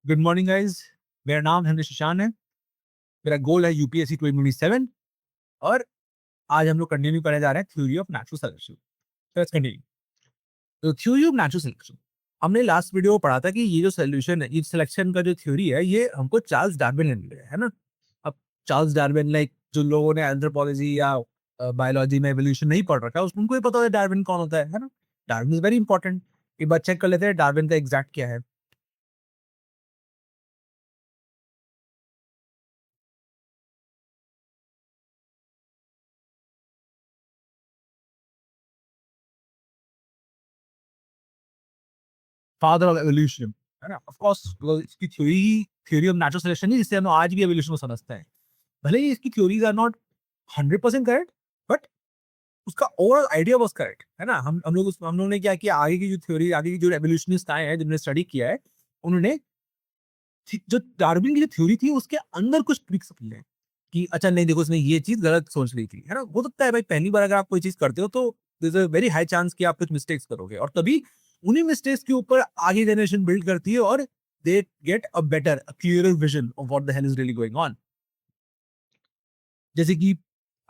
Good morning guys. मेरा नाम हेमंत शशान है। मेरा गोल है यूपीएससी 2027 और आज हम लोग कंटिन्यू करने जा रहे हैं theory of natural selection. Let's continue. तो थ्योरी ऑफ नेचुरल सिलेक्शन, हमने लास्ट वीडियो में पढ़ा था कि ये जो सोल्यूशन है, ये सिलेक्शन का जो थ्योरी है, ये हमको चार्ल्स डार्विन ने दिया है ना। अब चार्ल्स डार्विन, लाइक जो लोगों ने एंथ्रोपोलॉजी या बायोलॉजी में एवोल्यूशन नहीं पढ़ रखा है, उनको ही पता है डार्विन कौन होता है ना। Darwin is very important. एक बार चेक कर लेते हैं डार्विन का एग्जैक्ट क्या है। फादर ऑफ एवोल्यूशन, है ना। ऑफ कोर्स इसकी थ्योरी ऑफ नेचुरल सिलेक्शन है, जिससे हम आज भी एवोल्यूशन को समझते हैं। भले ही इसकी theories are not 100% correct, but उसका ओवरऑल आइडिया वाज करेक्ट, है ना। हम लोग ने क्या किया, आगे की जो थ्योरी, आगे की जो एवोल्यूशनिस्ट आए हैं, जिन्होंने स्टडी किया है, उन्होंने जो डार्विन की जो थ्योरी थी उसके अंदर कुछ ट्रिक्स किए हैं कि अच्छा नहीं देखो, इसने ये चीज गलत सोच ली थी, है ना। हो सकता है भाई, पहली बार अगर आप कोई चीज करते हो तो there is a very high chance कि आप कुछ मिस्टेक्स करोगे, और तभी उन्हीं मिस्टेक्स के ऊपर आगे जनरेशन बिल्ड करती है और they get a better, a clearer vision of what the hell is really going on. जैसे कि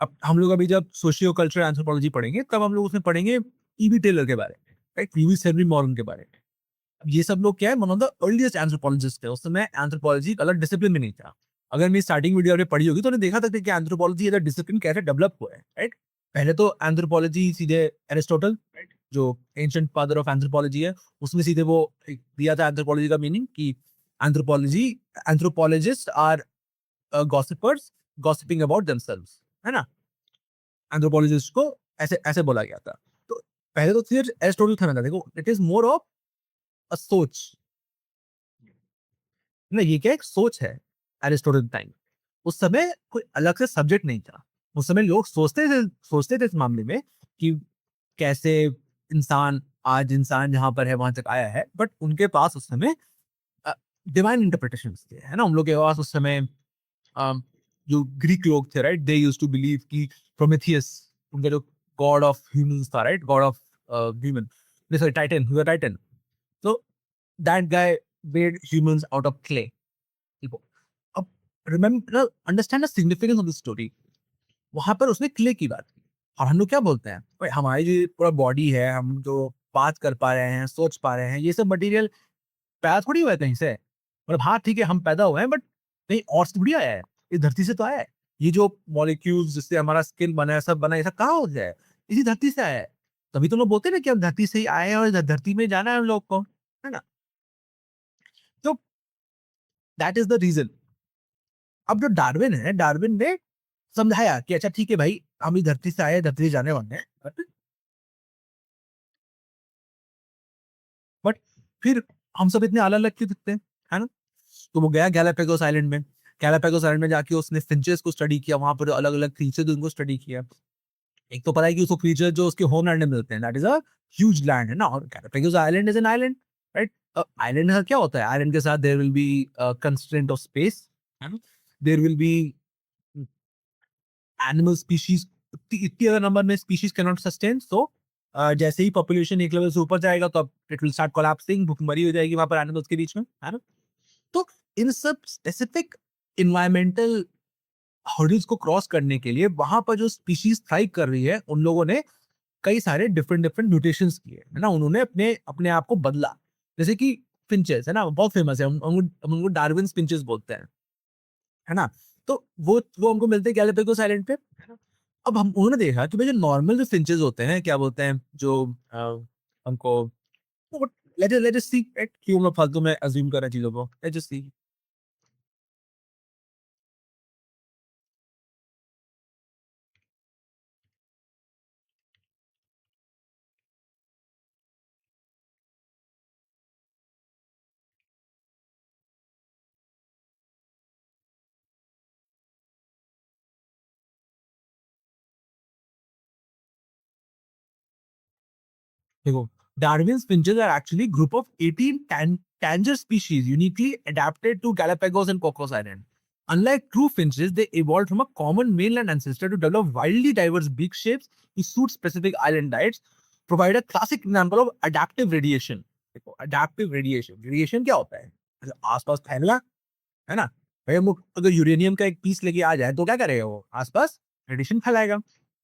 अब हम लोग अभी जब सोशियो कल्चरल एंथ्रोपोलॉजी पढ़ेंगे, तब हम लोग उसमें पढ़ेंगे ईवी टेलर के बारे में, राइट, लुइस हेनरी मॉर्गन के बारे में। अब ये सब लोग क्या है, one of the earliest anthropologist थे। उस समय एंथ्रोपोलॉजी एक अलग डिसिप्लिन में नहीं था। अगर मैं स्टार्टिंग वीडियो आपने पढ़ी होगी तो उन्होंने देखा था कि एंथ्रोपोलॉजी एज अ डिसिप्लिन कैसे डेवलप हुआ है, राइट। पहले तो एंथ्रोपोलॉजी सीधे एरिस्टोटल, राइट, जो एंशिएंट फादर ऑफ एंथ्रोपोलॉजी है, उसमें सीधे वो एक दिया था एंथ्रोपोलॉजी का मीनिंग कि anthropology, anthropologist are gossipers gossiping about themselves, है ना। एंथ्रोपोलॉजिस्ट को ऐसे ऐसे बोला गया था। तो पहले तो फिर एरिस्टोटल था ना, देखो it is more of a सोच, ना, ये क्या एक सोच है। एरिस्टोटल टाइम, उस समय कोई अलग से सब्जेक्ट नहीं था। उस समय लोग सोचते थे इस मामले में कि कैसे इंसान, आज इंसान जहां पर है वहां तक आया है, बट उनके पास उस समय डिवाइन इंटरप्रिटेशन थे, है ना। उन लोग के पास उस समय अम, जो ग्रीक लोग थे, right, they used to believe कि प्रोमेथियस उनका जो गॉड ऑफ ह्यूमंस था, right, god of human, sorry titan, titan. तो that guy made humans out of clay. अब remember, understand the significance of the story. वहां पर उसने क्ले की बात की। और हम लोग क्या बोलते हैं, भाई हमारी जो पूरा बॉडी है, हम जो बात कर पा रहे हैं, सोच पा रहे हैं, ये सब मटेरियल पैदा थोड़ी हुआ है कहीं से। मतलब हाँ ठीक है, हम पैदा हुए हैं, बट कहीं और से थोड़ी आया है, इस धरती से तो आया है। ये जो मॉलिक्यूल्स जिससे हमारा स्किन बना है, सब बना है, ये सब कहाँ हो गया है, इसी धरती से आया है। तभी तो लोग बोलते हैं ना कि हम धरती से ही आए हैं और धरती में जाना है हम लोग को, है ना। तो दैट इज द रीजन। अब जो डार्विन है, डार्विन ने समझाया कि अच्छा ठीक है भाई, हम इस धरती से आए, धरती से जाने वाले हैं, बट फिर हम सब इतने अलग अलग क्यों दिखते हैं, है ना। तो वो गया गैलापागोस आइलैंड में। गैलापागोस आइलैंड में जाके उसने फिंचेस को स्टडी किया, वहां पर अलग अलग क्रीचर्स उनको स्टडी किया। एक तो पता है कि उसको क्रीचर जो उसके होमलैंड में मिलते हैं, that is a huge land, है ना। और Galapagos island is an island, right. Island का क्या होता है, आइलैंड के साथ there will be constraint of space, है ना। There will be animal species, इतनी ज्यादा नंबर में species can not sustain. So जैसे ही पॉपुलेशन एक लेवल से ऊपर जाएगा तो इट विल स्टार्ट कोलैप्सिंग, भूखमरी हो जाएगी वहां पर एनिमल्स के बीच में, है ना। तो इन सब स्पेसिफिक इन्वायरमेंटल हर्डल्स को क्रॉस करने के लिए वहां पर जो स्पीशीज थ्राइव कर रही है, उन लोगों ने कई सारे डिफरेंट डिफरेंट म्यूटेशंस किए, है ना। उन्होंने अपने अपने आप को बदला। जैसे कि फिंचेस, है ना, बहुत फेमस है, हम उनको डार्विन फिंचेस बोलते हैं, है ना। तो वो हमको मिलते हैं गैलापागोस आइलैंड पे, है ना। अब हम उन्होंने देखा कि भाई जो नॉर्मल जो फिंचेस होते हैं, क्या बोलते हैं, जो हमको लेट अस सी, राइट, क्यों मैं फालतू में अज्यूम कर रहा चीजों को, लेट अस सी। देखो, Darwin's finches are actually group of 18 tanger species uniquely adapted to Galapagos and Cocos Island. Unlike true finches, they evolved from a common mainland ancestor to develop wildly diverse beak shapes to suit specific island diets, provide a classic example of adaptive radiation. देखो, adaptive radiation, radiation क्या होता है? आसपास फैलना, है ना? भाई हम लोग अगर यूरेनियम का एक पीस लेके आ जाए तो क्या करेगा वो? आसपास रेडिएशन फैलाएगा।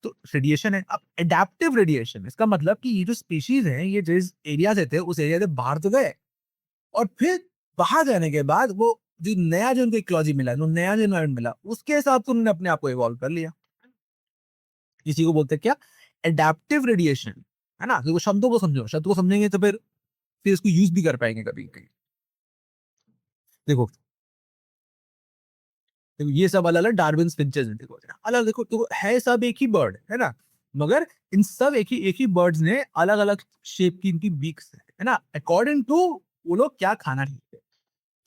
तो रेडिएशन है। अब एडैप्टिव रेडिएशन, इसका मतलब कि ये जो स्पीशीज़ हैं, ये जिस एरिया से थे उस एरिया से बाहर तो गए, और फिर बाहर जाने के बाद वो जो नया जो उनको इकोलॉजी मिला, जो नया जो एनवायरनमेंट मिला, उसके हिसाब से उन्होंने अपने आप को इवॉल्व कर लिया। इसी को बोलते हैं क्या? एडैप्टिव रेडिएशन, है ना? देखो शब्दों को समझो, शब्द को समझेंगे तो फिर इसको यूज़ भी कर पाएँगे कभी कहीं। देखो देखो ये सब अलग-अलग डार्विन्स फिंचेस हैं, देखो अलग, देखो तो है सब एक ही बर्ड, है ना? मगर इन सब एक ही बर्ड्स ने अलग-अलग शेप की इनकी बीक्स है ना? अकॉर्डिंग टू वो लोग क्या खाना चाहते हैं।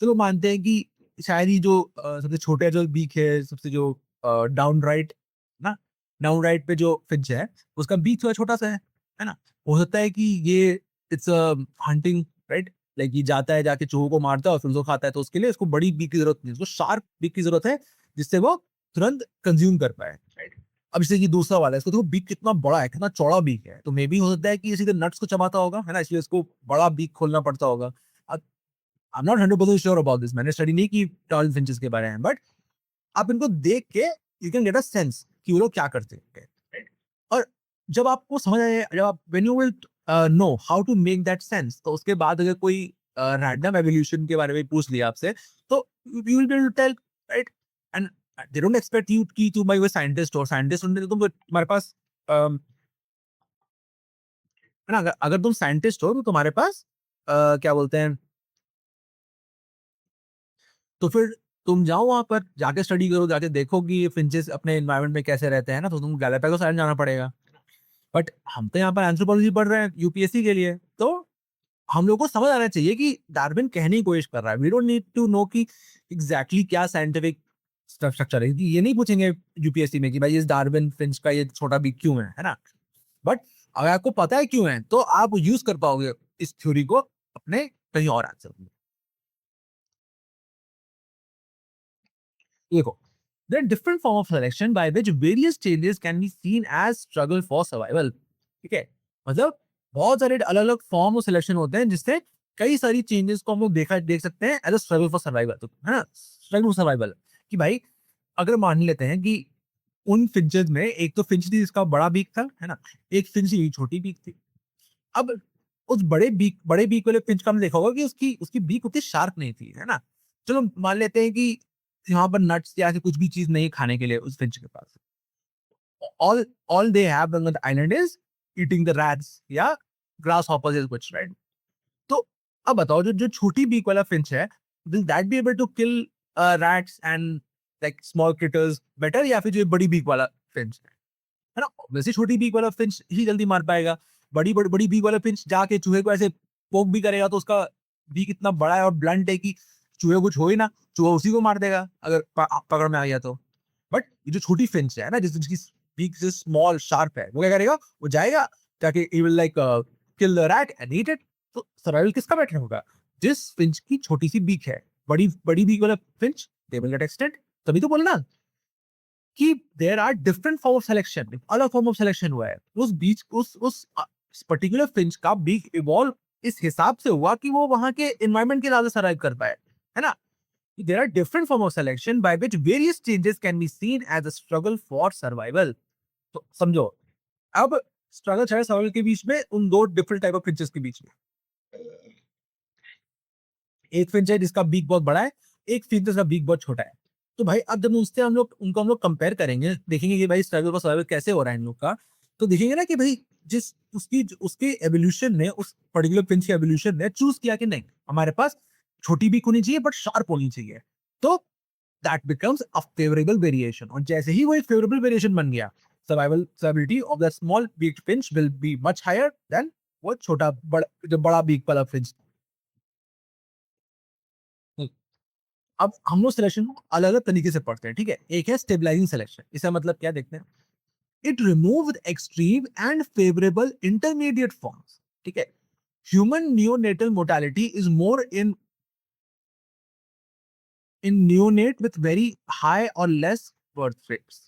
चलो मानते हैं कि शायद ही जो सबसे छोटा जो बीक है, सबसे जो डाउन राइट ना, डाउन राइट पे जो फिंच है, उसका बीक थोड़ा छोटा-सा है ना? हो सकता है कि ये इट्स हंटिंग, राइट? लाइक ये जाता है, जाके चूहों को मारता है और फिर उसको खाता है, तो उसके लिए इसको बड़ी बीक की ज़रूरत नहीं है, उसको शार्प बीक की ज़रूरत है, जिससे वो तुरंत कंज़्यूम कर पाए, राइट? अब जैसे ये दूसरा वाला है, इसको देखो बीक कितना बड़ा है, कितना चौड़ा बीक है, तो मेबी हो सकता है कि ये सीधे नट्स को चबाता होगा, है ना? इसलिए इसको बड़ा बीक खोलना पड़ता होगा। अब I am not 100% sure about this, मैंने स्टडी नहीं की टॉरंट फिंचेस के बारे में, बट आप इनको देख के you can get a sense कि वो लोग क्या करते हैं, राइट? और जब आपको समझ आए, जब आप when you will know how to make that sense, तो उसके बाद अगर कोई रैंडम एवोल्यूशन के बारे में पूछ लिया आपसे, तो you will be able to tell, right? And they don't expect you कि तुम भाई वो साइंटिस्ट हो, साइंटिस्ट होने तो तुम तुम्हारे पास है ना, अगर तुम साइंटिस्ट हो तो तुम्हारे पास क्या बोलते हैं, तो फिर तुम जाओ वहाँ पर, जाके स्टडी करो, जाके देखो कि ये फिंचेस अपने एनवायरनमेंट में कैसे रहते हैं ना, तो तुम गैलापागोस आइलैंड जाना पड़ेगा। बट हम तो यहाँ पर एंथ्रोपोलॉजी पढ़ रहे हैं यूपीएससी के लिए, तो हम लोग को समझ आना चाहिए कि डार्विन कहने की कोशिश कर रहा है। We don't need to know कि एग्ज़ैक्टली क्या साइंटिफिक स्ट्रक्चर है। ये नहीं पूछेंगे यूपीएससी में कि भाई इस डार्विन फिंच का ये छोटा बीक क्यों है ना? बट अगर आपको पता है क्यों है, तो आप यूज़ कर पाओगे इस थ्योरी को अपने कहीं और आंसर में। देखो, there are different form of selection by which various changes can be seen as struggle for survival. ठीक है? मतलब बहुत सारे अलग-अलग फॉर्म ऑफ सिलेक्शन होते हैं जिससे कई सारी चेंजेस को हम लोग देख सकते हैं as a struggle for survival, तो है ना? स्ट्रगल फॉर सर्वाइवल कि भाई अगर मान लेते हैं कि उन फिंचेस में एक तो फिंच थी जिसका बड़ा बीक था, है ना? एक फिंच की छोटी बीक थी। अब उस बड़े बीक वाले फिंच का हमने देखा होगा कि उसकी उसकी बीक उतनी शार्प नहीं थी, है ना? चलो मान लेते हैं कि यहाँ पर नट्स या ऐसी कुछ भी चीज़ नहीं है खाने के लिए उस फिंच के पास। All all they have on the island is eating the rats या ग्रासहॉपर्स इज़ व्हिच, राइट? तो अब बताओ जो जो छोटी बीक वाला फिंच है, will that be able to kill rats and like small critters better, या फिर जो बड़ी बीक वाला फिंच है ना? वैसे छोटी बीक वाला फिंच ही जल्दी मार पाएगा। बड़ी बीक वाला फिंच जाके चूहे को ऐसे पोक भी करेगा तो उसका बीक इतना बड़ा है और ब्लंट है कि चूहे को कुछ हो ही ना, चूहा उसी को मार देगा अगर पकड़ में आ गया तो। बट ये जो छोटी फिंच है ना, जिसकी बीक से स्मॉल शार्प है, वो क्या करेगा? वो जाएगा, जाके he will like kill the rat and eat it. तो सर्वाइवल किसका बेटर होगा? जिस फिंच की छोटी सी बीक है। बड़ी बड़ी बीक वाला finch they will get extend. तभी तो बोला ना कि there are different form of selection, अलग फॉर्म ऑफ सिलेक्शन हुआ है। उस बीच उस पर्टिकुलर फिंच का बीक इवॉल्व इस हिसाब से हुआ कि वो वहाँ के एनवायरनमेंट के हिसाब से सर्वाइव कर पाए, है ना? There are different form of selection by which various changes can be seen as a struggle for survival. तो समझो, अब स्ट्रगल चाहे सर्वाइवल के बीच में उन 2 डिफरेंट टाइप ऑफ फिंचेस के बीच में। एक फिंच है जिसका बीक बहुत बड़ा है, एक फिंच जिसका बीक बहुत छोटा है। तो भाई अब जब उससे हम लोग कंपेयर करेंगे, देखेंगे कि भाई स्ट्रगल फॉर सर्वाइवल कैसे हो रहा है इन लोग का, तो देखेंगे ना कि भाई जिस उसकी उसके एवोल्यूशन ने, उस पर्टिकुलर फिंच के एवोल्यूशन ने चूज़ किया कि नहीं, हमारे पास छोटी बीक होनी चाहिए बट शार्प होनी चाहिए। तो that becomes a favourable variation, और जैसे ही वो एक फेवरेबल वेरिएशन बन गया, survivability of the small beaked finch will be much higher than वो छोटा जो बड़ा बीक वाला फिंच। अब हम लोग सिलेक्शन को अलग-अलग तरीके से पढ़ते हैं, ठीक है? एक है स्टेबलाइजिंग सिलेक्शन, इसका मतलब क्या देखते हैं? It remove extreme and favourable intermediate forms, ठीक है? Human neonatal mortality is more in neonate with very high और लेस बर्थ रेट्स।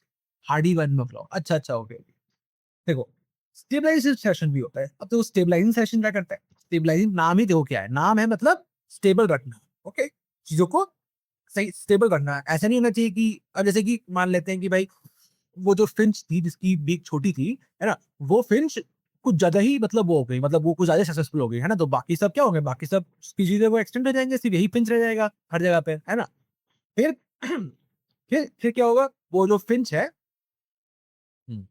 हार्डी वन लॉ। अच्छा, ओके। देखो, स्टेबलाइजेशन सेशन भी होता है। अब तो स्टेबलाइजिंग सेशन क्या करता है? स्टेबलाइजिंग नाम ही देखो क्या है? नाम है मतलब स्टेबल रखना, ओके? चीज़ों को सही स्टेबल करना है। ऐसा नहीं होना चाहिए कि अब जैसे कि मान लेते हैं कि भाई वो जो फ़िंच थी जिसकी बीक छोटी थी, है ना? वो फ़िंच कुछ ज़्यादा ही मतलब वो हो गई, मतलब वो कुछ ज़्यादा सक्सेसफुल हो गई, है ना? तो बाकी सब क्या होंगे? बाकी सब स्पीशीज़ है वो एक्सटिंक्ट हो जाएँगे, सिर्फ़ यही फ़िंच रह जाएगा हर जगह पे, है ना? फिर फिर क्या होगा? वो जो फ़िंच है हुँ,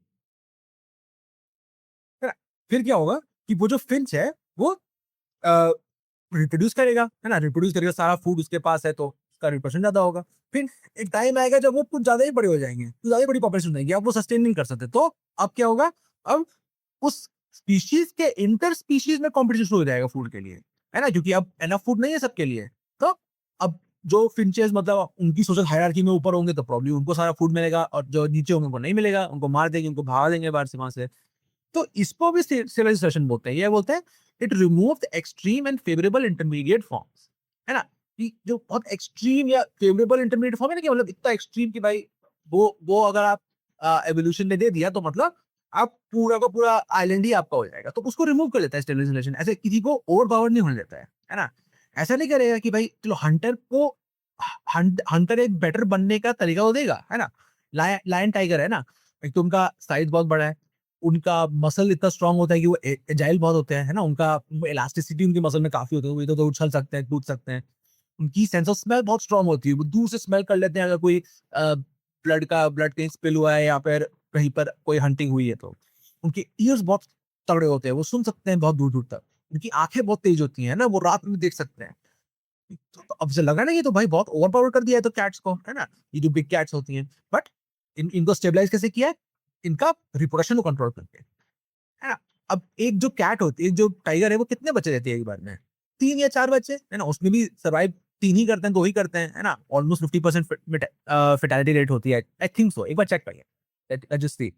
है ना? फिर क्या होगा कि वो जो फ़िंच है वो अ, रिप्रोड्यूस करेगा, है ना? रिप्रोड्यूस करेगा, सारा फूड उसके पास है तो उसका रिप्रोडक्शन ज़्यादा होगा। फिर एक टाइम आएगा जब वो कुछ ज़्यादा ही बड़े हो जाएँगे, तो ज़्यादा ही बड़ी पॉपुलेशन हो जाएगी, अब वो सस्टेन नहीं कर सकते। तो अब क्या होगा? अब उस स्पीशीज़ के इंटर स्पीशीज़ में कॉम्पिटिशन शुरू हो जाएगा फूड के लिए, है ना? क्योंकि अब इनफ फूड नहीं है सबके लिए। तो अब जो फिंचेस मतलब उनकी सोशल हायरार्की में ऊपर होंगे तो प्रॉब्ली उनको सारा फूड मिलेगा और जो नीचे होंगे उनको नहीं मिलेगा, उनको मार देंगे, उनको भगा देंगे बाहर से वहाँ से। तो इसको भी सिविलाइजेशन बोलते हैं। ये बोलते हैं it remove the extreme and favourable intermediate forms, है ना? कि जो बहुत एक्सट्रीम या फेवरेबल इंटरमीडिएट फॉर्म है ना कि मतलब इतना एक्सट्रीम कि भाई वो अगर आप एवोल्यूशन ने दे दिया तो मतलब आप पूरा का पूरा आइलैंड ही आपका हो जाएगा। तो उसको रिमूव कर देता है स्टेबलाइजेशन। ऐसे किसी को ओवर पावर नहीं होने देता है ना? ऐसा नहीं करेगा कि भाई चलो हंटर को हंटर एक बेटर बनने का तरीका वो देगा, है ना? लायन टाइगर है ना? एक तो उनका साइज़ बहुत बड़ा है। उनका मसल इतना स्ट्रॉन्ग होता है कि वो एजाइल बहुत होते हैं, है ना? उनका इलास्टिसिटी उनके मसल में काफ़ी होती है, वो इधर-उधर उछल सकते हैं, कूद सकते हैं। उनकी सेंस ऑफ स्मेल बहुत स्ट्रॉन्ग होती है, वो दूर से स्मेल कर लेते हैं अगर कोई ब्लड कहीं स्पिल हुआ है या फिर कहीं पर कोई हंटिंग हुई है तो। उनके ईयर्स बहुत तगड़े होते हैं, वो सुन सकते हैं बहुत दूर-दूर तक। उनकी आँखें बहुत तेज़ होती हैं, है ना? वो रात में देख सकते हैं। तो अब से लगा ना ये तो भाई बहुत ओवर पावर कर दिया है तो कैट्स को, है ना? ये जो बिग कैट्स होती हैं। बट इनको स्टेबलाइज़ कैसे किया है? इनका रिप्रोडक्शन को कंट्रोल करके। है ना? अब एक जो कैट होती है, एक जो टाइगर है, वो कितने बच्चे देती है एक बार में? 3 या 4 बच्चे, है ना? उसमें भी सर्वाइव 3 ही करते हैं, 2 ही करते हैं, है ना? ऑलमोस्ट 50% फर्टिलिटी रेट होती है। आई थिंक सो, एक बार चेक करिए। Let's just see.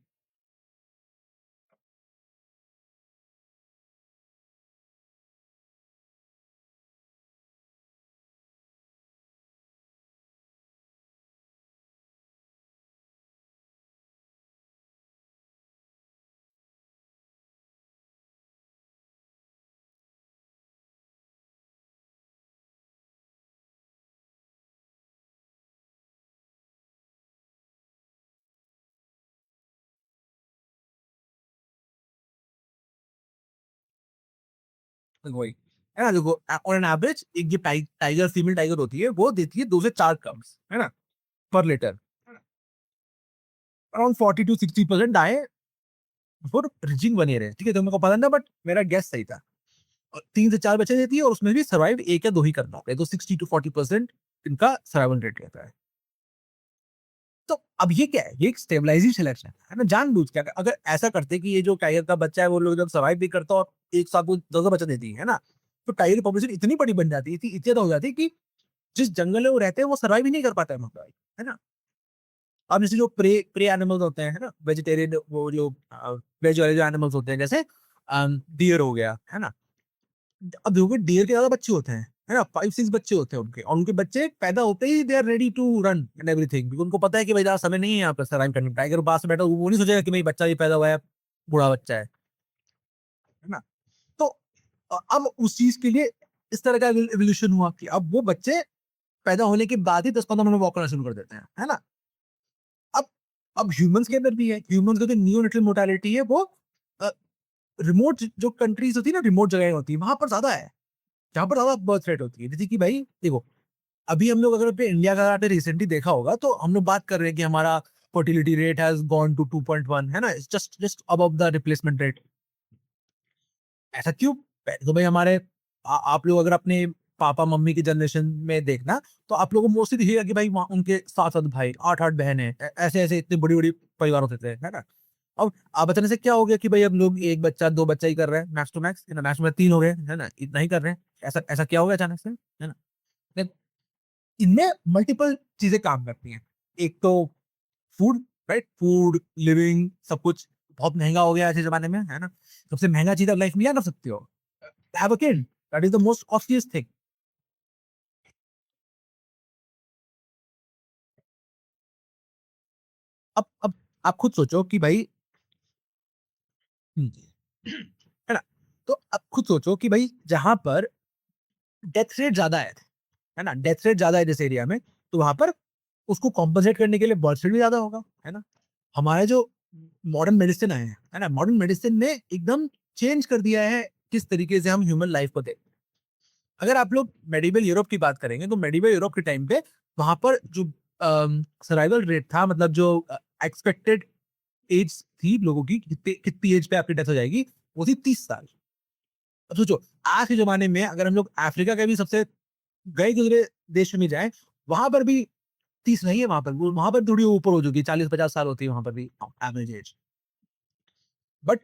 वही, है ना? देखो ऑन एन एवरेज एक जो टाइगर फीमेल टाइगर होती है, वो देती है 2 से 4 कब्स, है ना? Per litre. अराउंड 40 टू 60% आए फॉर रिचिंग बने रहे, ठीक है? तो मेरे को पता नहीं था बट मेरा गेस सही था। 3 से 4 बच्चे देती है और उसमें भी सर्वाइव 1 या 2 ही कर पाते हैं, तो 60 टू 40% इनका सर्वाइवल रेट रहता है। तो अब ये क्या है? ये एक स्टेबलाइज़िंग सिलेक्शन है ना? जानबूझ के अगर ऐसा करते कि ये जो टाइगर का बच्चा है वो लोग जब सर्वाइव भी करता और एक साथ वो 10-10 बच्चा देती है ना? तो टाइगर की पॉपुलेशन इतनी बड़ी बन जाती थी, इतनी ज़्यादा हो जाती कि जिस जंगल में वो रहते हैं वो सर्वाइव ही नहीं कर पाता है वहाँ पे, है ना? अब जैसे जो प्रे प्रे एनिमल्स होते हैं, है ना? वेजिटेरियन वो जो वेज वाले जो एनिमल्स होते हैं जैसे डियर हो गया, है ना? अब देखोगे डियर के ज़्यादा बच्चे होते हैं, है ना? 5-6 बच्चे होते हैं उनके और उनके बच्चे पैदा होते ही they are ready to run and everything क्योंकि उनको पता है कि भाई ज़्यादा समय नहीं है यहाँ पे सर्वाइव करने का। टाइगर के पास में बैठा वो नहीं सोचेगा कि भाई बच्चा भी पैदा हुआ है, बूढ़ा बच्चा है ना? तो अब उस चीज़ के लिए इस तरह का इवोल्यूशन हुआ कि अब वो बच्चे पैदा होने के बाद ही 10-15 मिनट में वॉक करना शुरू कर देते हैं, है ना? अब अब ह्यूमन्स के अंदर भी है, ह्यूमन्स का जो नियोनेटल मोर्टालिटी है वो अ, रिमोट जो कंट्रीज़ होती है ना, रिमोट जगहें होती हैं, वहाँ पर ज़्यादा है। जहाँ पर ज़्यादा बर्थ रेट होती है। जैसे कि भाई देखो, अभी हम लोग अगर अपने इंडिया का आपने रिसेंटली देखा होगा तो हम लोग बात कर रहे हैं कि हमारा fertility rate has gone to 2.1 है ना? It's just just above the replacement rate. ऐसा क्यों? पहले तो भाई हमारे आप लोग अगर अपने पापा-मम्मी की जनरेशन में देखना, तो आप लोगों को मोस्टली दिखेगा कि भाई वहाँ उनके 7-7 भाई, 8-8 बहनें ऐसे-ऐसे इतने बड़ी-बड़ी परिवार होते थे, है ना? अब अचानक से क्या हो गया कि भाई अब लोग 1 बच्चा, 2 बच्चा ही कर रहे हैं, मैक्स टू मैक्स, है ना? मैक्स टू मैक्स 3 हो गए, है ना? इतना ही कर रहे हैं। ऐसा ऐसा क्या हो गया अचानक से? है ना? देन इनमें मल्टीपल चीज़ें काम करती हैं। एक तो फूड, राइट? फूड, लिविंग सब कुछ बहुत महँगा हो गया है आज के ज़माने में, है ना? सबसे महँगा चीज़ आप लाइफ़ में क्या कर सकते हो? Have a kid, that is the most costliest thing. अब आप खुद सोचो कि भाई हुँ, है ना? तो अब खुद सोचो कि भाई जहाँ पर डेथ रेट ज़्यादा है है ना? डेथ रेट ज़्यादा है जिस एरिया में, तो वहाँ पर उसको कॉम्पेंसेट करने के लिए बर्थ रेट भी ज़्यादा होगा, है ना? हमारे जो मॉडर्न मेडिसिन आए हैं, है ना? मॉडर्न मेडिसिन ने एकदम चेंज कर दिया है किस तरीके से हम ह्यूमन लाइफ को देखते हैं। अगर आप लोग मेडिवल यूरोप की बात करेंगे, तो मेडिवल यूरोप के टाइम पे वहाँ पर जो सर्वाइवल रेट था, मतलब जो एक्सपेक्टेड एज थी लोगों की, कितनी कितनी एज पे आपकी डेथ हो जाएगी, वो थी 30 साल। अब सोचो, आज के ज़माने में अगर हम लोग अफ्रीका के भी सबसे गए गुज़रे देश में जाएँ, वहाँ पर भी 30 नहीं है वहाँ पर, वो वहाँ पर थोड़ी ऊपर हो चुकी है, 40-50 साल होती है वहाँ पर भी एवरेज एज। बट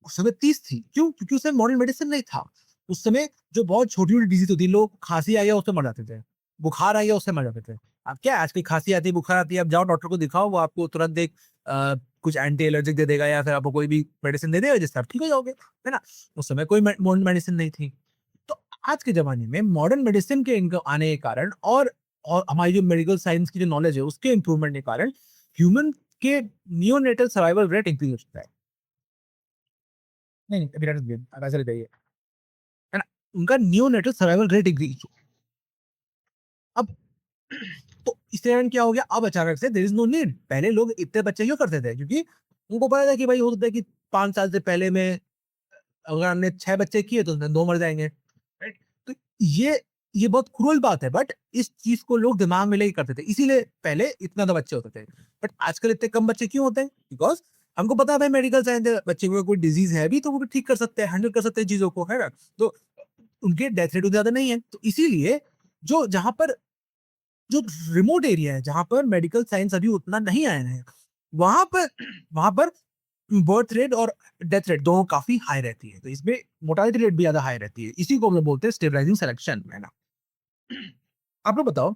उस समय 30 थी। क्यों? क्योंकि उस समय मॉडर्न मेडिसिन नहीं था। उस समय जो बहुत छोटी-छोटी डिज़ीज़ होती है, लोग खाँसी आ गया उससे मर जाते थे। बुखार आ गया उससे मर जाते थे। अब क्या है, आजकल खाँसी आती है, बुखार आती है, आप जाओ डॉक्टर को दिखाओ, वो आपको तुरंत एक कुछ एंटी एलर्जिक दे देगा या फिर आपको कोई भी मेडिसिन दे देगा जिससे आप ठीक हो जाओगे, है ना? उस समय कोई मॉडर्न मेडिसिन नहीं थी। तो आज के ज़माने में मॉडर्न मेडिसिन के इनके आने के कारण और हमारी जो मेडिकल साइंस की जो नॉलेज है उसके इम्प्रूवमेंट के कारण ह्यूमन के नियोनेटल सर्वाइवल रेट इंक्रीज़ हो चुका है। नहीं, नहीं, अभी लेट अस बिगिन, आप ऐसे बताइए, है ना? उनका नियोनेटल सर्वाइवल रेट इंक्रीज़। अब तो इसके कारण क्या हो गया, अब अचानक से देयर इज़ नो नीड। पहले लोग इतने बच्चे क्यों करते थे? क्योंकि उनको पता था कि भाई हो सकता है कि 5 साल से पहले में अगर हमने 6 बच्चे किए तो उसमें 2 मर जाएँगे, राइट? तो ये ये बहुत क्रूअल बात है, बट इस चीज़ को लोग दिमाग में लेके करते थे। इसीलिए पहले इतना तो बच्चे होते थे। बट आजकल इतने कम बच्चे क्यों होते हैं? बिकॉज़ हमको पता है भाई मेडिकल साइंस है, बच्चे को कोई डिज़ीज़ है भी तो वो भी ठीक कर सकते हैं, हैंडल कर सकते हैं चीज़ों को, है ना? तो उनके डेथ रेट उतने ज़्यादा नहीं है। तो इसीलिए जो जहाँ पर जो रिमोट एरिया है, जहाँ पर मेडिकल साइंस अभी उतना नहीं आया है, वहाँ पर वहाँ पर बर्थ रेट और डेथ रेट दोनों काफ़ी हाई रहती है। तो इसमें मोर्टालिटी रेट भी ज़्यादा हाई रहती है। इसी को हम लोग बोलते हैं स्टेबलाइजिंग सिलेक्शन, है ना? आप लोग बताओ,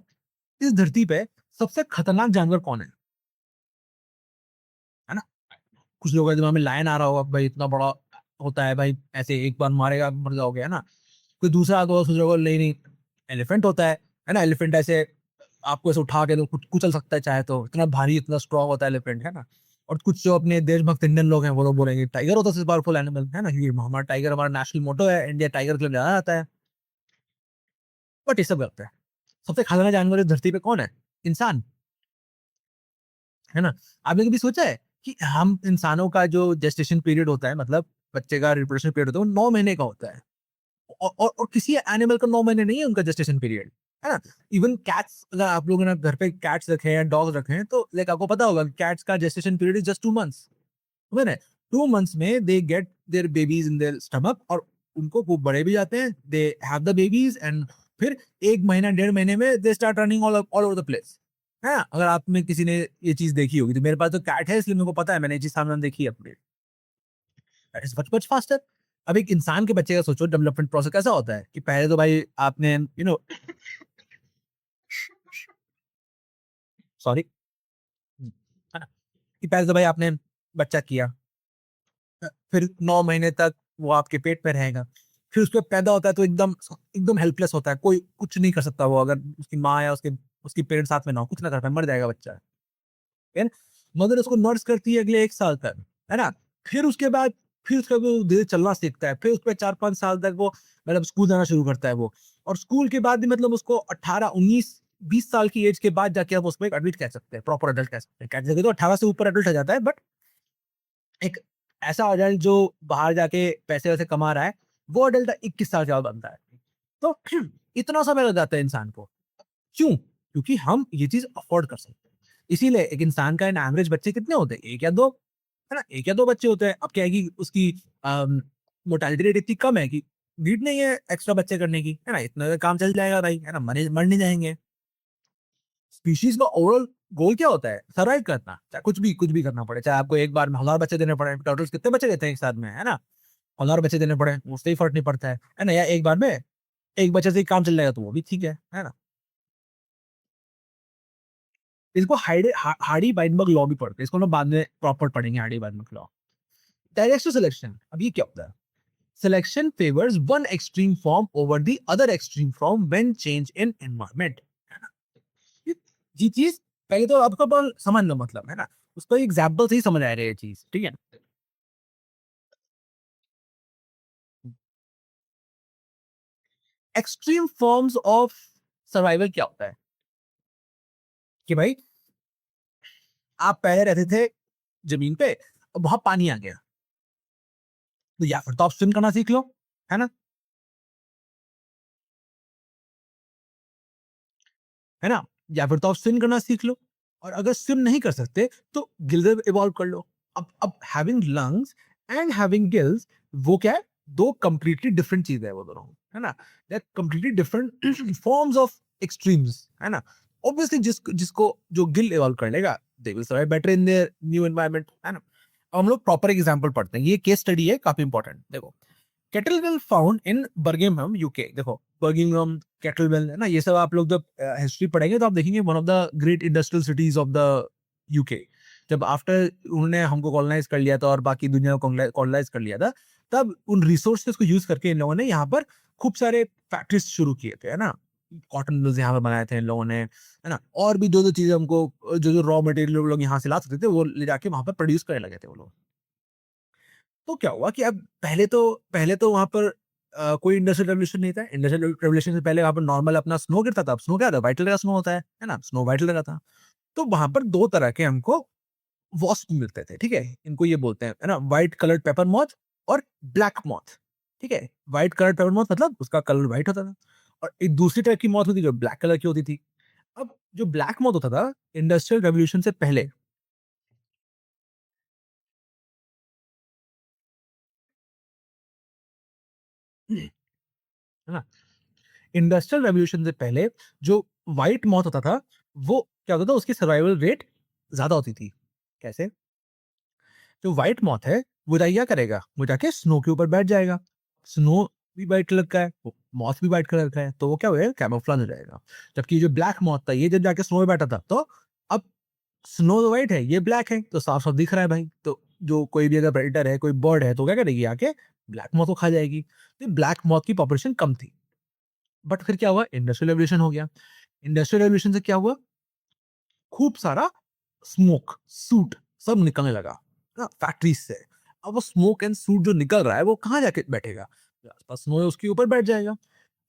इस धरती पे सबसे खतरनाक जानवर कौन है ना? कुछ लोगों के दिमाग में लायन आ रहा होगा, भाई इतना बड़ा होता है भाई, ऐसे एक बार मारेगा मर जाओगे, है ना? कोई दूसरा आगे सोच रहा होगा नहीं, नहीं, एलिफेंट होता है ना? एलिफेंट ऐसे आपको ऐसे उठा के तो कुचल सकता है चाहे तो, इतना भारी, इतना स्ट्रॉन्ग होता है एलिफेंट, है ना? और कुछ जो अपने देशभक्त इंडियन लोग हैं, वो लोग बोलेंगे टाइगर होता है सबसे पावरफुल एनिमल, है ना? क्योंकि हमारा टाइगर हमारा नेशनल मोटो है, इंडिया टाइगर के लिए जाना जाता है। बट ये सब गलत है। सबसे खतरनाक जानवर इस धरती पे कौन है? इंसान, है ना? आपने कभी सोचा है कि हम इंसानों का जो जेस्टेशन पीरियड होता है, मतलब बच्चे का रिप्रोडक्शन पीरियड होता है, वो 9 महीने का होता है। और किसी एनिमल का 9 महीने नहीं है उनका जेस्टेशन पीरियड, है ना? इवन कैट्स, अगर आप लोगों ने घर पे कैट्स रखे हैं या डॉग्स रखे हैं, तो लाइक आपको पता होगा कैट्स का gestation period is just 2 months, समझ रहे हैं? 2 मंथ्स में they get there babies in their stomach और उनको वो बड़े भी जाते हैं, they have the babies and फिर 1 महीना, डेढ़ महीने में they start running all over the place, है ना? अगर आप में किसी ने ये चीज़ देखी होगी, तो मेरे पास तो कैट है इसलिए मेरे को पता है, मैंने ये चीज़ सामने देखी है अपने। That is much much faster. अब एक इंसान के बच्चे का सोचो डेवलपमेंट प्रोसेस कैसा होता है कि पहले तो भाई आपने सॉरी, है ना? कि पहले तो भाई आपने बच्चा किया, फिर 9 महीने तक वो आपके पेट में रहेगा। फिर उसके पैदा होता है तो एकदम एकदम हेल्पलेस होता है, कोई कुछ नहीं कर सकता वो, अगर उसकी माँ या उसके उसकी पेरेंट्स साथ में ना हो, कुछ ना कर पाए, मर जाएगा बच्चा। फिर मदर उसको नर्स करती है अगले 1 साल तक, है ना? फिर उसके बाद वो धीरे चलना सीखता है। फिर उसके बाद 4-5 साल तक वो मतलब स्कूल जाना शुरू करता है वो। और स्कूल के बाद भी मतलब उसको 18, 19, 20 साल की एज के बाद जाके आप उसको एक एडल्ट कह सकते हैं, प्रॉपर एडल्ट कह सकते हैं। कह सकते तो 18 से ऊपर एडल्ट हो जाता है, बट एक ऐसा एडल्ट जो बाहर जाके पैसे-वैसे कमा रहा है, वो एडल्ट 21 साल के बाद बनता है। तो इतना समय लग जाता है इंसान को। क्यों? क्योंकि हम ये चीज़ अफ़ोर्ड कर सकते हैं। इसीलिए एक इंसान का एन एवरेज बच्चे कितने होते हैं? 1 या 2, है ना? 1 या 2 बच्चे होते हैं। अब क्या है कि उसकी मोर्टेलिटी रेट इतनी कम है कि नीड नहीं है एक्स्ट्रा बच्चे करने की, है ना? इतना में काम चल जाएगा भाई, है ना? मर नहीं जाएँगे। स्पीशीज़ का ओवरऑल गोल क्या होता है? सर्वाइव करना। चाहे कुछ भी करना पड़े। चाहे आपको एक बार में 1000 बच्चे देने पड़े। टर्टल्स कितने बच्चे देते हैं एक साथ में, है ना? 1000 बच्चे देने पड़े, उससे ही फ़र्क नहीं पड़ता है ना? या एक बार में 1 बच्चे से ही काम चल जाएगा तो वो भी ठीक है ना? इसको हार्डी-वाइनबर्ग लॉ भी पढ़ते हैं। इसको हम लोग बाद में प्रॉपर पढ़ेंगे हार्डी-वाइनबर्ग लॉ। डायरेक्शनल सिलेक्शन, अब ये क्या होता है? Selection favours one extreme form over the other extreme form when change in environment, है ना? ये ये चीज़ पहले तो आपको समझ लो मतलब, है ना? उसको एग्ज़ाम्पल से ही समझ आ रही है ये चीज़, ठीक है? एक्सट्रीम फॉर्म्स ऑफ सर्वाइवल क्या होता है कि भाई आप पहले रहते थे जमीन पे, अब वहां पानी आ गया, तो या फिर तो आप स्विम करना सीख लो, है ना? है ना? या फिर तो आप स्विम करना सीख लो, और अगर स्विम नहीं कर सकते तो गिल्स इवॉल्व कर लो। अब having lungs and having gills, वो क्या है? 2 कंप्लीटली डिफरेंट चीज़ें हैं वो दोनों, है ना? They are completely different forms of extremes, है ना? ऑब्वियसली जिसको जो गिल इवॉल्व कर लेगा, they will survive better in their new environment, है ना? अब हम लोग प्रॉपर एग्जांपल पढ़ते हैं। ये केस स्टडी है, काफ़ी इंपॉर्टेंट। देखो, kettlebell found in Birmingham UK. देखो, बर्मिंघम, केटलबेल, है ना, ये सब आप लोग जब हिस्ट्री पढ़ेंगे तो आप देखेंगे one of the great industrial cities of the UK. जब आफ्टर उन्होंने हमको कॉलोनाइज कर लिया था और बाकी दुनिया को कॉलोनाइज कर लिया था, तब उन रिसोर्सेज को यूज करके इन लोगों ने यहाँ पर खूब सारे फैक्ट्रीज शुरू किए थे, है ना? कॉटन मिल्स यहाँ पर बनाए थे इन लोगों ने, है ना? और भी जो जो चीजें हमको, जो जो रॉ मटेरियल लोग यहाँ से ला सकते थे, वो ले जाके वहां पर प्रोड्यूस करने लगे थे वो लोग। तो क्या हुआ कि अब पहले तो वहाँ पर कोई इंडस्ट्रियल रेवोल्यूशन नहीं था। इंडस्ट्रियल रेवोल्यूशन से पहले वहाँ पर नॉर्मल अपना स्नो गिरता था। अब स्नो क्या होता है? व्हाइट कलर का स्नो होता है ना? स्नो व्हाइट कलर का था। तो वहाँ पर 2 तरह के हमको वॉस्प मिलते थे, ठीक है? इनको ये बोलते हैं, है ना? व्हाइट कलर्ड पेपर मॉथ और ब्लैक मॉथ, ठीक है? व्हाइट कलर्ड पेपर मॉथ मतलब उसका कलर व्हाइट होता था, और एक दूसरी टाइप की मॉथ होती थी जो ब्लैक कलर की होती थी। अब जो ब्लैक मॉथ होता था, इंडस्ट्रियल रेवोल्यूशन से पहले, है ना? इंडस्ट्रियल रेवोल्यूशन से पहले जो व्हाइट मॉथ होता था, वो क्या होता था? उसकी सर्वाइवल रेट ज़्यादा होती थी। कैसे? जो व्हाइट मॉथ है, वो जाके क्या करेगा? वो जाके स्नो के ऊपर बैठ जाएगा। स्नो भी व्हाइट कलर का है, वो मॉथ भी व्हाइट कलर का है, तो वो क्या हो जाएगा? कैमोफ्लेज हो जाएगा। जबकि जो ब्लैक मॉथ था, ये जब जाके स्नो में बैठा था, तो अब स्नो तो व्हाइट है, ये ब्लैक है, तो साफ-साफ दिख रहा है भाई। तो जो कोई भी अगर प्रेडेटर है, कोई बर्ड है, तो क्या करेगी? आके ब्लैक मॉथ को खा जाएगी। तो ब्लैक मॉथ की पॉपुलेशन कम थी। बट फिर क्या हुआ? इंडस्ट्रियल रेवोल्यूशन हो गया। इंडस्ट्रियल रेवोल्यूशन से क्या हुआ? खूब सारा स्मोक, सूट सब निकलने लगा, है ना? फैक्ट्रीज से। अब वो स्मोक एंड सूट जो निकल रहा है, वो कहाँ जाके बैठेगा? जो आस-पास स्नो है उसके ऊपर बैठ जाएगा।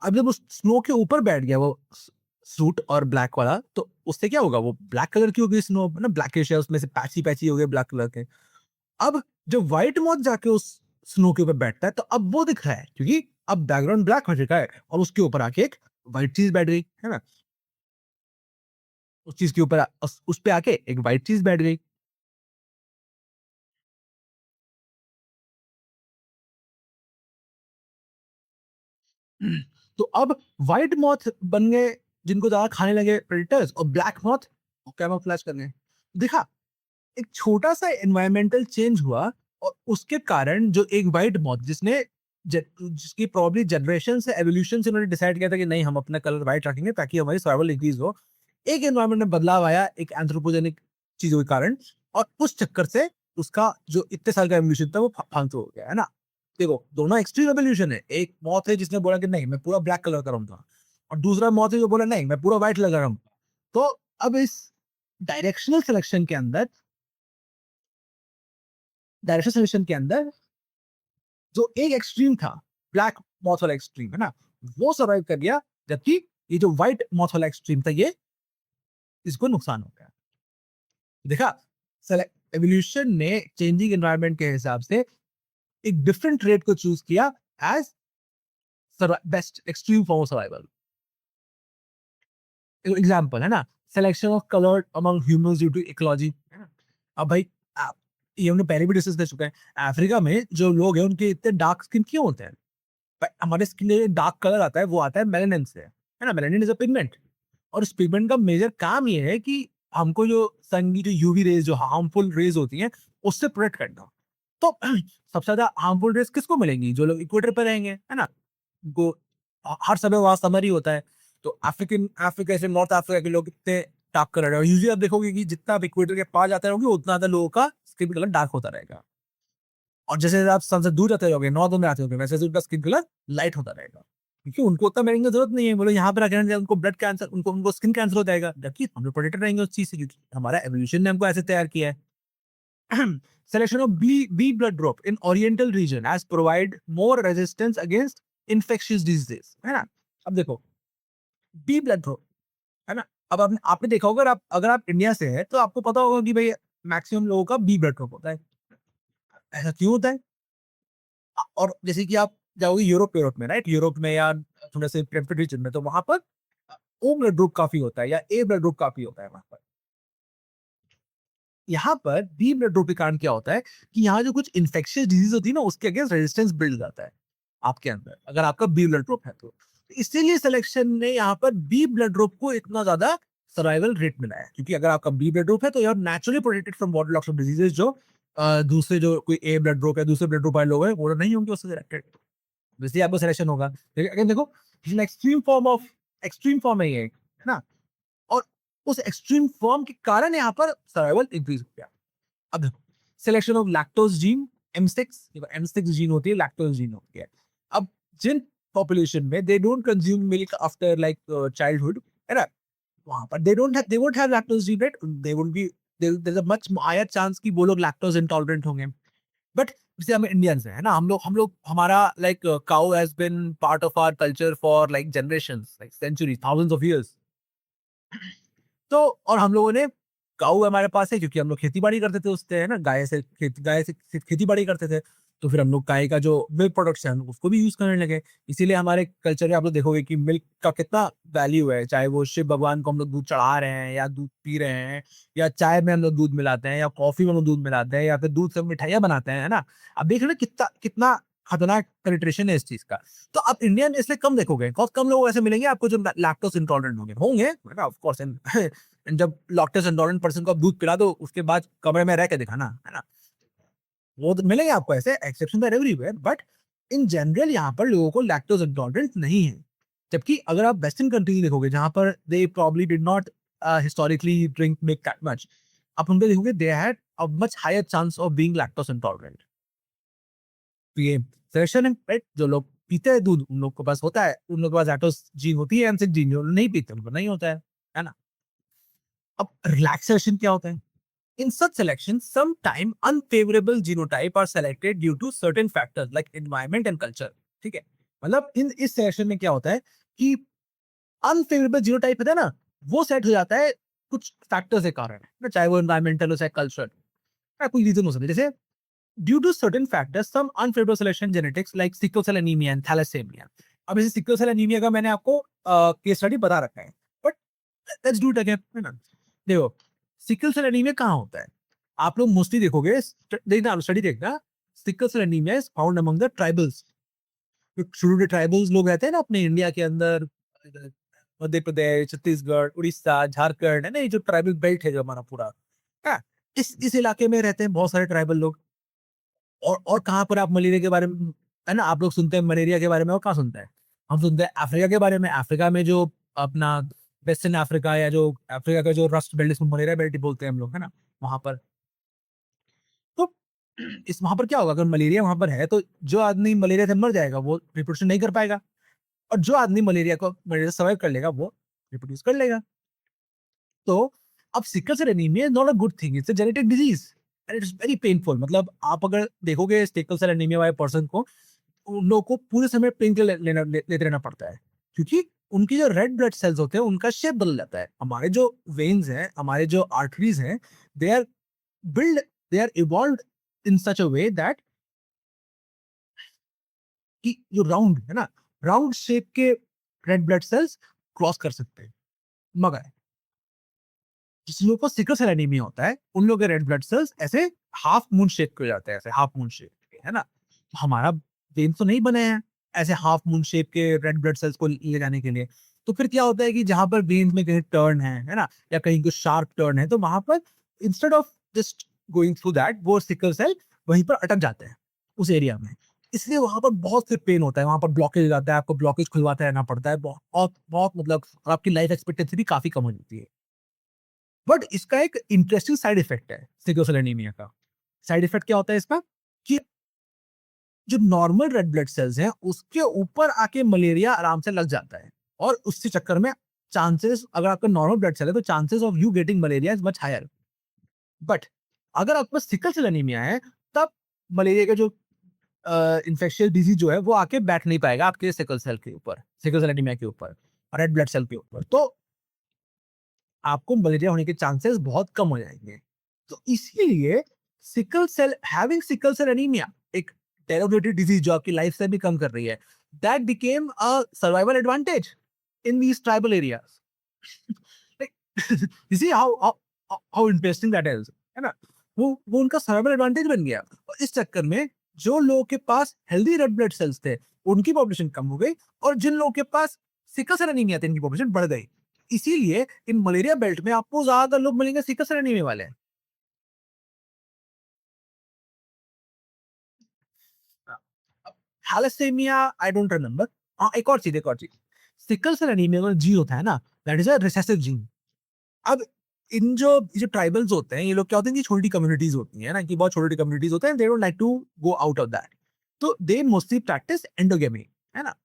अब जब उस स्नो के ऊपर बैठ गया वो सूट और ब्लैक वाला, तो उससे क्या होगा? वो ब्लैक कलर की हो गई स्नो, है ना? ब्लैकिश है, उसमें से पैची-पैची हो गए ब्लैक कलर के। अब जब व्हाइट मॉथ जाके उस स्नो के ऊपर बैठता है, तो अब वो दिख रहा है, क्योंकि अब बैकग्राउंड ब्लैक हो चुका है और उसके ऊपर आके एक व्हाइट चीज़ बैठ गई, है ना? उस चीज़ के ऊपर उस पे आके एक व्हाइट चीज़ बैठ गई। तो अब व्हाइट मॉथ बन गए जिनको ज़्यादा खाने लगे प्रेडेटर्स, और ब्लैक मॉथ कैमोफ्लेज कर गए। देखा, एक छोटा-सा एनवायरमेंटल चेंज हुआ, और उसके कारण जो एक व्हाइट मॉथ जिसकी प्रोबब्ली जनरेशन से एवोल्यूशन से उन्होंने डिसाइड किया था कि नहीं, हम अपना कलर व्हाइट रखेंगे ताकि हमारी सर्वाइवल इंक्रीज़ हो। एक एनवायरनमेंट में बदलाव आया, एक एंथ्रोपोजेनिक चीज़ों के कारण, और उस चक्कर से उसका जो इतने साल का एवोल्यूशन था वो फालतू हो गया, है ना? देखो, दोनों एक्सट्रीम एवोल्यूशन है। एक मौत है जिसने बोला कि नहीं, मैं पूरा ब्लैक कलर का रहूँगा, और दूसरा मौत है जो बोला नहीं, मैं पूरा व्हाइट कलर का रहूँगा। तो अब इस डायरेक्शनल सिलेक्शन के अंदर डायरेक्शनल सिलेक्शन के अंदर जो एक एक्सट्रीम था, ब्लैक मौत वाला एक्सट्रीम, है ना? वो सर्वाइव कर गया, जबकि ये जो व्हाइट मौत वाला एक्सट्रीम था, ये इसको नुकसान हो गया। देखा, एवोल्यूशन ने चेंजिंग एनवायरनमेंट के हिसाब से एक डिफरेंट ट्रेड को चूज़ किया as best extreme form of survival. Example, है ना? Selection of colour among humans due to ecology, है ना? अब भाई, आप, ये हमने पहले भी डिस्कस कर चुके हैं। अफ्रीका में जो लोग हैं उनके इतने डार्क स्किन क्यों होते हैं? भाई, हमारे स्किन में डार्क कलर आता है, वो आता है मेलानिन से, है ना? मेलानिन इज अ पिगमेंट, और इस पिगमेंट का मेजर काम ये है कि हमको जो सन की जो यूवी रेज, जो हार्मफुल रेज होती हैं, उससे प्रोटेक्ट करना। तो सबसे ज्यादा हार्मफुल रेज किसको मिलेंगी? जो लोग इक्वेटर पे रहेंगे, है ना? उनको हर समय वहाँ समर ही होता है। तो अफ्रीका से नॉर्थ अफ्रीका के लोग इतने डार्क कलर है, और यूजुअली आप देखोगे कि जितना आप इक्वेटर के पास जाते रहोगे, उतना ज़्यादा लोगों का स्किन कलर डार्क होता रहेगा। और जैसे आप सन से दूर जाते रहोगे, नॉर्थ में आते रहोगे, वैसे उनका स्किन कलर लाइट होता रहेगा। क्योंकि उनको उतना मेहनत की जरूरत नहीं है। बोलो यहाँ पे रहने से उनको ब्लड कैंसर, उनको उनको स्किन कैंसर हो जाएगा, जबकि हम लोग प्रोटेक्टेड रहेंगे उस चीज से, क्योंकि हमारा एवोल्यूशन ने हमको ऐसे तैयार किया है। Selection of B blood group in Oriental region has provide more resistance against infectious diseases, है ना? अब देखो, बी ब्लड ग्रुप, है ना? अब आपने आपने देखा होगा, अगर आप इंडिया से हैं, तो आपको पता होगा कि भई मैक्सिमम लोगों का बी ब्लड ग्रुप होता है। ऐसा क्यों होता है? और जैसे कि आप जाओगे यूरोप यूरोप में, राइट? यूरोप में या थोड़े से टेम्परेट रीजन में, तो वहाँ पर ओ ब्लड ग्रुप काफ़ी होता है या ए ब्लड ग्रुप काफ़ी होता है वहाँ पर। यहाँ पर बी ब्लड ग्रुप के कारण क्या होता है कि यहाँ जो कुछ इन्फेक्शियस डिजीज़ होती है ना, उसके अगेंस्ट रेजिस्टेंस बिल्ड हो जाता है आपके अंदर, अगर आपका बी ब्लड ग्रुप है तो। इसीलिए सिलेक्शन ने यहाँ पर बी ब्लड ग्रुप को इतना ज़्यादा सर्वाइवल रेट मिला है, क्योंकि अगर आपका बी ब्लड ग्रुप है तो you are naturally protected from body loss of diseases, जो दूसरे जो कोई ए ब्लड ग्रुप है, दूसरे ब्लड ग्रुप वाले लोग हैं, वो नहीं होंगे उससे सिलेक्टेड। वैसे ही आपका सिलेक्शन होगा। लेकिन अगेन देखो, एक्सट्रीम फॉर्म है ये, है ना? और उस एक्सट्रीम फॉर्म के कारण यहाँ पर सर्वाइवल इंक्रीज़ हो गया। अब देखो, selection of lactose gene, M6, देखो M6 जीन होती है, लैक्टोज जीन होती है। अब जिन पॉपुलेशन में they don't consume milk after like childhood, है ना? वहाँ पर they won't have lactose gene, right? They would be, there is a much higher chance कि वो लोग लैक्टोज इंटॉलरेंट होंगे। बट जैसे हम इंडियंस हैं, है ना? हम लोग हमारा like cow has been part of our culture for like generations, like centuries, thousands of years. तो और हम लोगों ने गाँव हमारे पास है, क्योंकि हम लोग खेती-बाड़ी करते थे उससे, है ना? गाय से खेती-बाड़ी करते थे। तो फिर हम लोग गाय का जो मिल्क प्रोडक्शन उसको भी यूज़ करने लगे। इसीलिए हमारे कल्चर में आप लोग देखोगे कि मिल्क का कितना वैल्यू है, चाहे वो शिव भगवान को हम लोग दूध चढ़ा रहे हैं या दूध पी रहे हैं, या चाय में हम लोग दूध मिलाते हैं, या कॉफ़ी में हम लोग दूध मिलाते हैं, या फिर दूध से मिठाइयाँ बनाते हैं, है ना? अब देख रहे हो ना कितना कितना खतरनाक पेनिट्रेशन है इस चीज़ का। तो आप इंडियन इसलिए कम देखोगे, बहुत कम लोग ऐसे मिलेंगे आपको जो लैक्टोज़ इंटॉलरेंट होंगे, है ना? ऑफ कोर्स एंड जब लैक्टोज़ इंटॉलरेंट पर्सन को आप दूध पिला दो, उसके बाद कमरे में रह के दिखाना, है ना? वो तो मिलेंगे आपको ऐसे, exceptions are everywhere, but in general यहाँ पर लोगों को लैक्टोज़ इंटॉलरेंट नहीं है। जबकि अगर आप वेस्टर्न कंट्रीज़ देखोगे, जहाँ पर they probably did not historically drink milk that much, आप उनको देखोगे they had a much higher chance of being lactose intolerant. तो ये सजेशन है, राइट? जो लोग पीते हैं दूध, उन लोग के पास होता है, उन लोगों के पास लैक्टोज़ जीन होती है, एम6 जीन, जो नहीं पीते उनको नहीं होता है ना? अब रिलैक्सेशन क्या होता है? In such selection, sometime unfavorable genotype are selected due to certain factors like environment and culture. ठीक है? मतलब इन इस सिलेक्शन में क्या होता है कि अनफेवरेबल जीनोटाइप होता है ना, वो सेट हो जाता है कुछ फैक्टर्स के कारण, ना चाहे वो एनवायरमेंटल हो, चाहे कल्चर, या कोई रीजन हो सकता है। जैसे due to certain factors, some unfavourable selection genetics like sickle cell anaemia and thalassaemia. अब जैसे सिकल सेल एनीमिया का मैंने आपको केस स्टडी बता रखा है, but let's do it again, है ना? देखो, सिकल सेल एनीमिया कहाँ होता है? आप लोग मोस्टली देखोगे, देखना स्टडी देखना, sickle cell anaemia is found among the tribals. जो छोटे ट्राइबल्स लोग रहते हैं ना अपने इंडिया के अंदर, इधर मध्य प्रदेश, छत्तीसगढ़, उड़ीसा, झारखंड, है ना? ये जो ट्राइबल बेल्ट है जो हमारा पूरा, हाँ, इस इलाके में रहते हैं बहुत सारे ट्राइबल लोग। और कहाँ पर आप मलेरिया के बारे में, है ना? आप लोग सुनते हैं मलेरिया के बारे में, और कहाँ सुनते हैं? हम सुनते हैं अफ्रीका के बारे में। अफ्रीका में जो अपना वेस्टर्न अफ्रीका, या जो अफ्रीका का जो रस्ट बेल्ट, इसको मलेरिया बेल्ट ही बोलते हैं हम लोग, है ना? वहाँ पर तो इस वहाँ पर क्या होगा, अगर मलेरिया वहाँ पर है, तो जो आदमी मलेरिया से मर जाएगा वो रिप्रोडक्शन नहीं कर पाएगा, और जो आदमी मलेरिया सर्वाइव कर लेगा वो रिप्रोड्यूस कर लेगा। तो अब sickle cell anaemia is not a good thing, it's a genetic disease and it's very painful. मतलब आप अगर देखोगे सिकल सेल एनीमिया वाले पर्सन को, उन लोगों को पूरे समय पेन किलर लेते रहना पड़ता है, क्योंकि उनकी जो रेड ब्लड सेल्स होते हैं उनका शेप बदल जाता है। हमारे जो वेन्स हैं, हमारे जो आर्टरीज हैं, they are build they are evolved in such a way that कि जो राउंड है ना, राउंड शेप के रेड ब्लड सेल्स क्रॉस कर सकते हैं। मगर जिन लोगों को सिकल सेल एनीमिया होता है, उन लोगों के रेड ब्लड सेल्स ऐसे हाफ मून शेप के हो जाते हैं, ऐसे हाफ मून शेप के, है ना? हमारा वेन तो नहीं बने हैं ऐसे हाफ मून शेप के रेड ब्लड सेल्स को ले जाने के लिए। तो फिर क्या होता है कि जहाँ पर वेन्स में कहीं टर्न है ना? या कहीं कुछ शार्प टर्न है, तो वहाँ पर instead of just going through that, वो सिकल सेल वहीं पर अटक जाते हैं, उस एरिया में। इसलिए वहाँ पर बहुत फिर पेन होता है, वहाँ पर ब्लॉकेज हो जाता है, आपको ब्लॉकेज खुलवाते रहना पड़ता है। बहुत बहुत मतलब आपकी लाइफ एक्सपेक्टेंसी भी काफ़ी कम हो जाती है। बट इसका एक इंटरेस्टिंग साइड इफेक्ट है सिकल सेल एनीमिया का। साइड इफेक्ट क्या होता है इसका? कि जो नॉर्मल रेड ब्लड सेल्स हैं, उसके ऊपर आके मलेरिया आराम से लग जाता है, और उसके चक्कर में चांसेस, अगर आपका नॉर्मल ब्लड सेल है, तो chances of you getting malaria is much higher. But अगर आपके पास सिकल सेल एनीमिया है, तब मलेरिया का जो इन्फेक्शियस डिजीज जो है, वो आके बैठ नहीं पाएगा आपके सिकल सेल के ऊपर, सिकल सेल एनीमिया के ऊपर। रेड ब्लड सेल के ऊपर, तो आपको मलेरिया होने के चांसेस बहुत कम हो जाएंगे। तो इसीलिए सिकल सेल एनीमिया एक डेरोगेटेड डिजीज जो आपकी लाइफ से भी कम कर रही है, that became a survival advantage in these tribal areas. You see how interesting that is, है ना? वो उनका सर्वाइवल एडवांटेज बन गया, और इस चक्कर में जो लोगों के पास हेल्दी रेड ब्लड सेल्स थे, उनकी पॉपुलेशन कम हो गई, और जिन लोगों के पास सिकल सेल एनीमिया थे, इनकी पॉपुलेशन बढ़ गई। इसीलिए इन मलेरिया बेल्ट में आपको ज्यादातर लोग मिलेंगे सिकल सेल एनीमिया वाले। Thalassaemia I don't remember. हाँ, एक और चीज, सिकल सेल एनीमिया का जीन होता है ना, that is a recessive gene. अब इन जो ट्राइबल्स होते हैं, ये लोग क्या होते हैं कि छोटी कम्युनिटीज होती है ना, कि बहुत छोटी कम्युनिटीज होते हैं, they don't like to go out of that, तो दे मोस्टली प्रैक्टिस एंडोगेमी, है ना?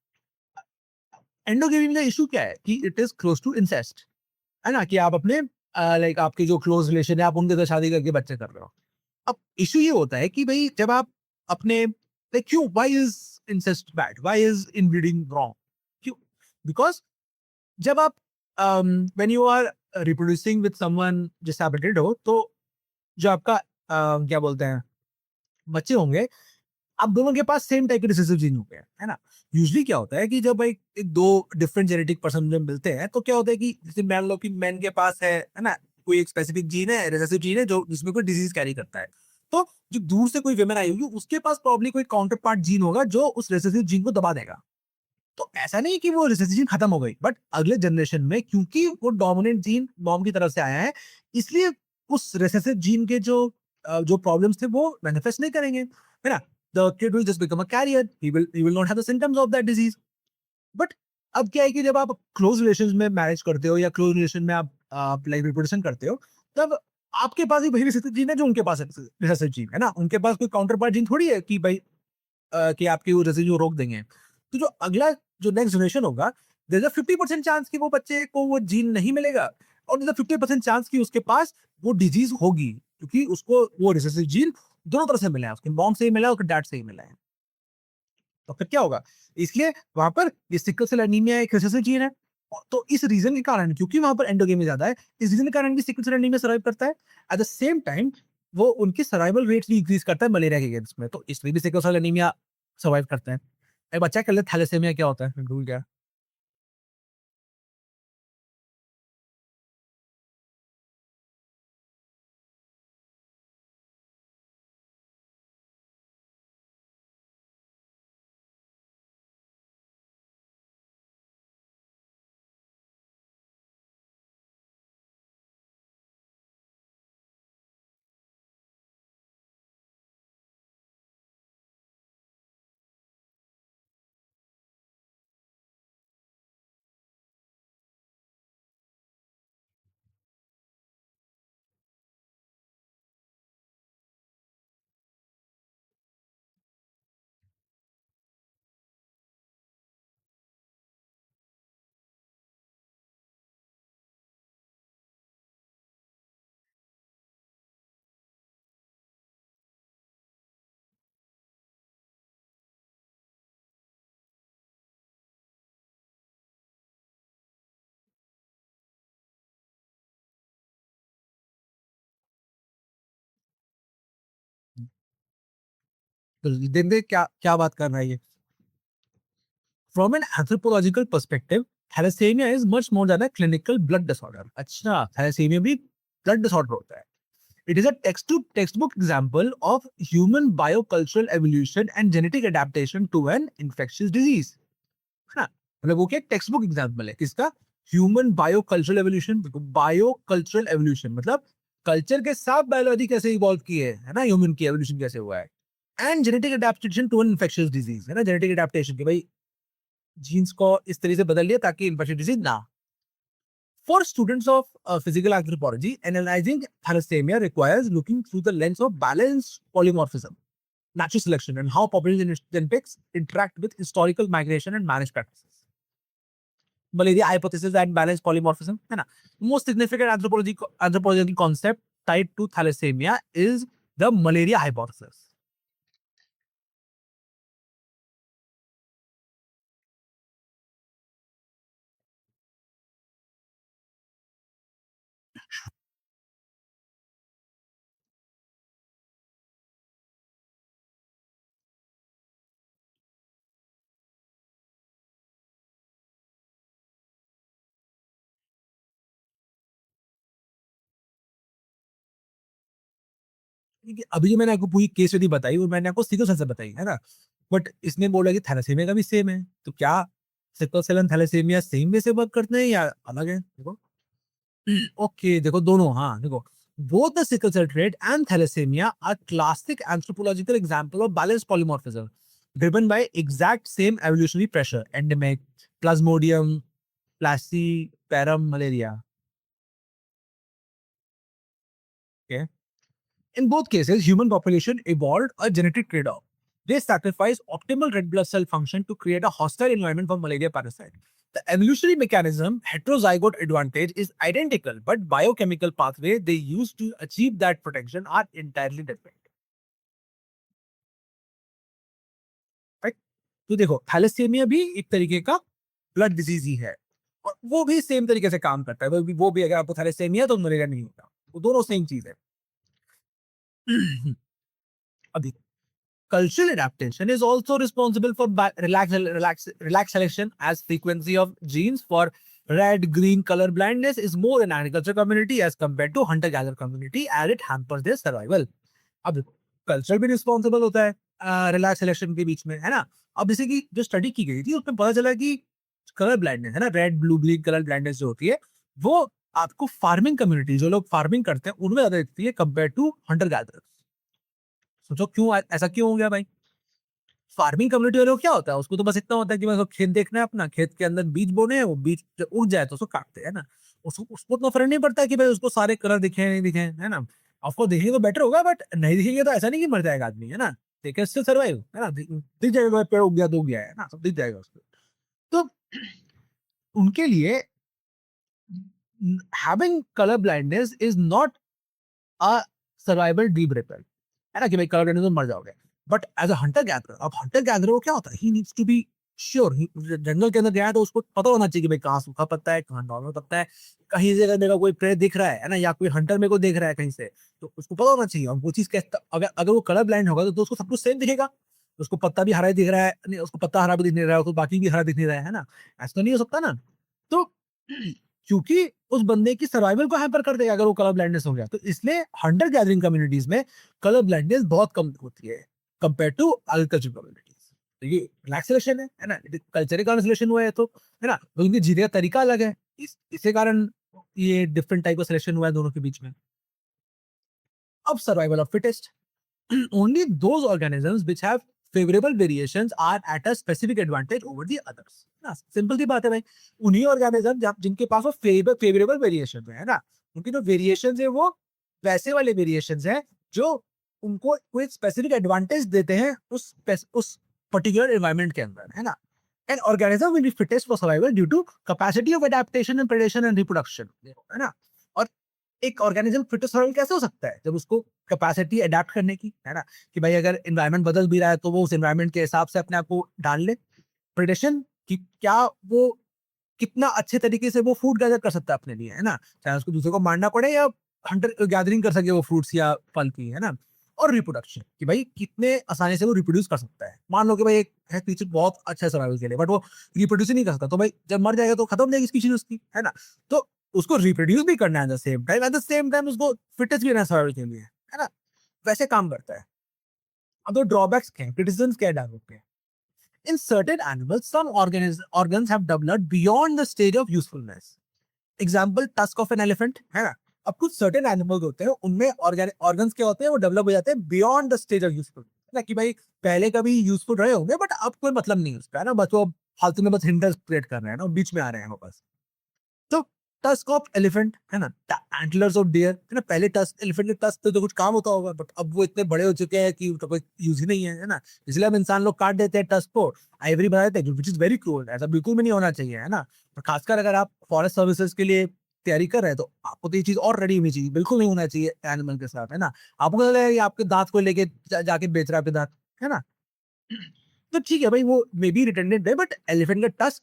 एंडोगेमी का इशू क्या है कि it is close to incest, है ना? कि आप अपने लाइक आपके जो क्लोज रिलेशन है, आप उनके साथ शादी करके बच्चे कर रहे हो। अब इश्यू ये होता है कि भाई जब आप अपने लाइक क्यों, why is incest bad, why is inbreeding wrong? क्यों? बिकॉज जब आप when you are reproducing with someone जिससे आप रिलेटेड हो, तो जो आपका क्या बोलते हैं, बच्चे होंगे, आप दोनों के पास सेम टाइप के रिसेसिव जीन होंगे, है ना? यूजुअली क्या होता है कि जब एक दो डिफरेंट जेनेटिक पर्सन जब मिलते हैं, तो क्या होता है कि जैसे मान लो कि मैन के पास है ना, कोई एक स्पेसिफिक जीन है, रिसेसिव जीन है, जो जिसमें कोई डिजीज कैरी करता है, तो जो दूर से कोई विमेन आई होगी, उसके पास प्रॉब्ली कोई काउंटर पार्ट जीन होगा जो उस रिसेसिव जीन को दबा देगा। तो ऐसा नहीं कि वो रिसेसिव जीन खत्म हो गई, बट अगले जनरेशन में क्योंकि वो डोमिनेंट जीन मॉम की तरफ से आया है, इसलिए उस रिसेसिव जीन के जो प्रॉब्लम्स थे वो मैनिफेस्ट नहीं करेंगे, है ना? The kid will just become a carrier, he will not have the symptoms of that disease. But अब क्या है कि जब आप क्लोज रिलेशन में मैरिज करते हो, या क्लोज रिलेशन में आप लाइक रिप्रोडक्शन करते हो, तब आपके पास भी वही रिसेसिव जीन है जो उनके पास है, रिसेसिव जीन, है ना? उनके पास कोई काउंटर पार्ट जीन थोड़ी है कि भाई कि आपकी वो रेसिड्यू रोक देंगे। तो जो अगला जो नेक्स्ट जनरेशन होगा, देयर इज़ अ 50% चांस कि वो बच्चे को वो जीन नहीं मिलेगा, और देयर इज़ अ 50% चांस कि उसके पास वो डिजीज़ होगी, क्योंकि उसको वो रिसेसिव जीन दोनों तरफ से मिला है, उसके मॉम से ही मिला है, उसके डैड से ही मिला है। तो फिर क्या होगा? इसलिए वहाँ पर ये सिकल सेल एनीमिया एक रिसेसिव जीन है, तो इस रीज़न के कारण, क्योंकि वहाँ पर एंडोगेमी ज़्यादा है, इस रीज़न के कारण भी सिकल सेल एनीमिया सर्वाइव करता है। एट द सेम टाइम वो उनकी सर्वाइवल रेट्स भी इंक्रीज़ करता है मलेरिया के अगेंस्ट में, तो इसलिए भी सिकल सेल एनीमिया सर्वाइव करता है। एक बच्चा कर ले थैलेसेमिया क्या होता है? मैं भूल गया। तो देखते क्या क्या बात कर रहा है ये। From an anthropological perspective, thalassaemia is much more than a clinical blood disorder. अच्छा, थैलेसेमिया भी ब्लड डिसऑर्डर होता है। It is a text book example of human biocultural evolution and genetic adaptation to an infectious disease, है ना? मतलब वो क्या text book example है किसका? Human biocultural evolution. Biocultural evolution मतलब कल्चर के साथ बायोलॉजी कैसे इवॉल्व की है ना? ह्यूमन की एवोल्यूशन कैसे हुआ है? And genetic adaptation to an infectious disease, है ना? जेनेटिक एडेप्टेशन के भाई जीन्स को इस तरह से बदल लिया ताकि इन्फेक्शियस डिजीज ना। For students of physical anthropology, analyzing thalassemia requires looking through the lens of balanced polymorphism, natural selection, and how population genetics interact with historical migration and managed practices. Malaria hypothesis and balanced polymorphism, है ना? Most significant anthropological concept tied to thalassemia is the malaria hypothesis. ठीक है, अभी जो मैंने आपको पूरी case study बताई वो मैंने आपको सिकल सेल से बताई, है ना? बट इसने बोला कि थैलेसीमिया का भी सेम है, तो क्या sickle cell and thalassaemia same way से वर्क करते हैं या अलग है? देखो, ओके, देखो दोनों, हाँ, देखो, both the sickle cell trait and thalassemia are classic anthropological example of balanced polymorphism driven by exact same evolutionary pressure, endemic, plasmodium, placiparum malaria. Okay. In both cases, human population evolved a genetic trade-off. They sacrifice optimal red blood cell function to create a hostile environment for malaria parasite. The evolutionary mechanism, heterozygote advantage, is identical, but biochemical pathway they use to achieve that protection are entirely different. Right? तो देखो, thalassaemia भी एक तरीके का blood disease ही है और वो भी सेम तरीके से काम करता है। वो भी अगर आपको थैलेसीमिया तो मलेरिया नहीं होता। वो दोनों सेम चीज है। अभी cultural adaptation is also responsible for relax selection as frequency of genes for red green color blindness is more in agriculture community as compared to hunter gatherer community and it hampers their survival. अब culture भी responsible होता है relax selection के बीच में, है ना? अब जैसे कि जो स्टडी की गई थी उसमें पता चला कि कलर ब्लाइंडनेस है ना, red blue green colour blindness जो होती है वो आपको फार्मिंग कम्युनिटी जो लोग फार्मिंग करते हैं उनमें ज्यादा दिखती है कंपेयर टू हंटर गैदरर्स। सोचो क्यों ऐसा क्यों हो गया भाई? फार्मिंग कम्युनिटी वालों को क्या होता है? उसको तो बस इतना होता है कि बस वो खेत देखना है अपना, खेत के अंदर बीज बोने हैं, वो बीज जब उग जाए तो उसको काटते हैं, है ना? उसको उसको उतना फ़र्क नहीं पड़ता कि भाई उसको सारे कलर दिखे नहीं दिखे, है ना? ऑफ कोर्स दिखेंगे तो बेटर होगा बट नहीं दिखेंगे तो ऐसा नहीं कि मर जाएगा आदमी, है ना? दे कैन स्टिल सर्वाइव, है ना? दिख जाएगा भाई पेड़ उग गया तो उग गया है ना? सब दिख जाएगा उसको। तो उनके लिए having colour blindness is not a survival deep reaper, है ना? कि भाई कलर ब्लाइंडनेस में मर जाओगे। But as a hunter gatherer, अब हंटर गैदरर को क्या होता है? He needs to be sure, he जंगल के अंदर गया है तो उसको पता होना चाहिए कि भाई कहाँ सूखा पत्ता है, कहाँ नॉर्मल पत्ता है। कहीं से अगर मेरे को कोई प्रे दिख रहा है ना? या कोई हंटर मेरे को देख रहा है कहीं से, तो उसको पता होना चाहिए और वो चीज़ कैस अगर अगर वो कलर ब्लाइंड होगा तो उसको सब कुछ सेम दिखेगा। उसको पत्ता भी हरा ही दिख रहा है, नहीं उसको पत्ता हरा भी दिख नहीं रहा है, उसको बाकी भी हरा दिख नहीं रहा है ना? ऐसा तो नहीं हो सकता ना? तो क्योंकि उस बंदे की सर्वाइवल को हैम्पर कर देगा अगर वो कलर ब्लाइंडनेस हो गया। तो इसलिए हंटर गैदरिंग कम्युनिटीज़ में कलर ब्लाइंडनेस बहुत कम होती है कंपेयर टू एग्रीकल्चर कम्युनिटीज़। तो ये रिलैक्स सिलेक्शन है ना? कल्चर का सिलेक्शन हुआ है तो, है ना? तो उनके जीने का तरीका अलग है। इसी कारण ये डिफरेंट टाइप का सिलेक्शन हुआ है दोनों के बीच में। अब survival of fittest. Only those organisms which have favorable variations are at a specific advantage over the others। ना सिंपल सी बात है भाई। उन्हीं ऑर्गेनिज्म जिनके पास वो फेवरेबल वेरिएशन है ना, उनकी जो वेरिएशन है वो वैसे वाले वेरिएशन हैं जो उनको कोई स्पेसिफिक एडवांटेज देते हैं उस पर्टिकुलर एनवायरनमेंट के अंदर, है ना? An organism will be fittest for survival due to capacity of adaptation and predation and reproduction, है ना? और एक ऑर्गेनिज्म फिट सर्वाइवल कैसे हो सकता है? जब उसको कैपेसिटी अडैप्ट करने की, है ना? कि भाई अगर एनवायरनमेंट बदल भी रहा है तो वो उस एनवायरनमेंट के हिसाब से अपने आप को ढाल ले। प्रेडेशन कि क्या वो कितना अच्छे तरीके से वो फूड गैदर कर सकता है अपने लिए, है ना? चाहे उसको दूसरे को मारना पड़े या हंटर गैदरिंग कर सके वो फ्रूट्स या फल की, है ना? और रिप्रोडक्शन कि भाई कितने आसानी से वो रिप्रोड्यूस कर सकता है। मान लो कि भाई एक है क्रीचर बहुत अच्छा है सर्वाइवल के लिए बट वो रिप्रोड्यूस ही नहीं कर सकता, तो भाई जब मर जाएगा तो खत्म हो जाएगी स्पीशीज उसकी, है ना? तो उसको रिप्रोड्यूस भी करना है एट द सेम टाइम उसको फिटनेस भी रहना है सर्वाइवल के लिए, है ना? वैसे काम करता है। अब तो ड्रॉबैक्स क्या है, क्रिटिसिज्म्स क्या है डायलॉग पे? In certain animals, some organs have developed beyond the stage of usefulness. Example tusk of an elephant, है ना? अब कुछ सर्टेन एनिमल्स होते हैं उनमें ऑर्गन्स क्या होते हैं वो डेवलप हो जाते हैं beyond the stage of useful, है ना? कि भाई पहले कभी यूजफुल रहे होंगे बट अब कोई मतलब नहीं उसका, है ना? बस वो फालतू में बस हिंडर्स क्रिएट कर रहे हैं ना, बीच में आ रहे हैं वो बस। तो टस्क ऑफ एलिफेंट, है ना? एंटलर्स ऑफ डियर, है ना? पहले टस्क एलिफेंट के टस्क तो कुछ काम होता होगा बट अब वो इतने बड़े हो चुके हैं कि उनका कोई यूज ही नहीं है ना? इसलिए हम इंसान लोग काट देते हैं टस्क को, आइवरी बना देते हैं, व्हिच इज वेरी क्रूअल। ऐसा बिल्कुल भी नहीं होना चाहिए, है ना? और खासकर अगर आप फॉरेस्ट सर्विसेज के लिए तैयारी कर रहे हैं तो आपको तो ये चीज और रेडी होनी चाहिए, बिल्कुल नहीं होना चाहिए एनिमल के साथ, है ना? आपको पता लगेगा कि आपके दांत को लेके जाके बेच रहा है आपके दांत, है ना? तो ठीक है भाई वो मे बी रिटेंडेड है बट एलिफेंट का टस्क,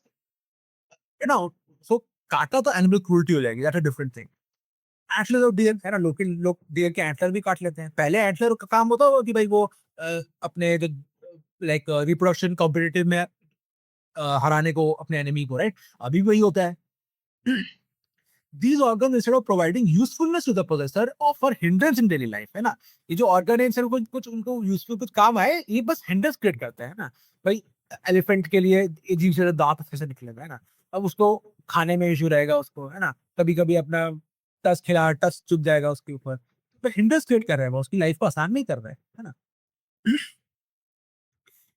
है ना? सो काटा तो एनिमल क्रूरटी हो जाएगी, that's a different thing. Antler of dear है ना, लोग डियर के एंटलर भी काट लेते हैं। पहले एंटलर का काम होता होगा कि भाई वो अपने जो लाइक रिप्रोडक्शन कॉम्पिटिटिव में हराने को अपने एनिमी को, राइट? अभी भी वही होता है। These organs instead of providing usefulness to the possessor offer hindrance in daily life, है ना? ये जो ऑर्गन है इनसे कुछ कुछ उनको यूजफुल कुछ काम आए, ये बस हिंड्रेंस क्रिएट करते हैं ना। भाई एलिफेंट के लिए अजीब से दांत कैसे निकलेगा, है ना? अब उसको खाने में इशू रहेगा उसको, है ना? कभी कभी अपना टच चुभ जाएगा उसके ऊपर, तो हिंड्रेंस क्रिएट कर रहे हैं, वो उसकी लाइफ को आसान नहीं कर रहे हैं, है ना?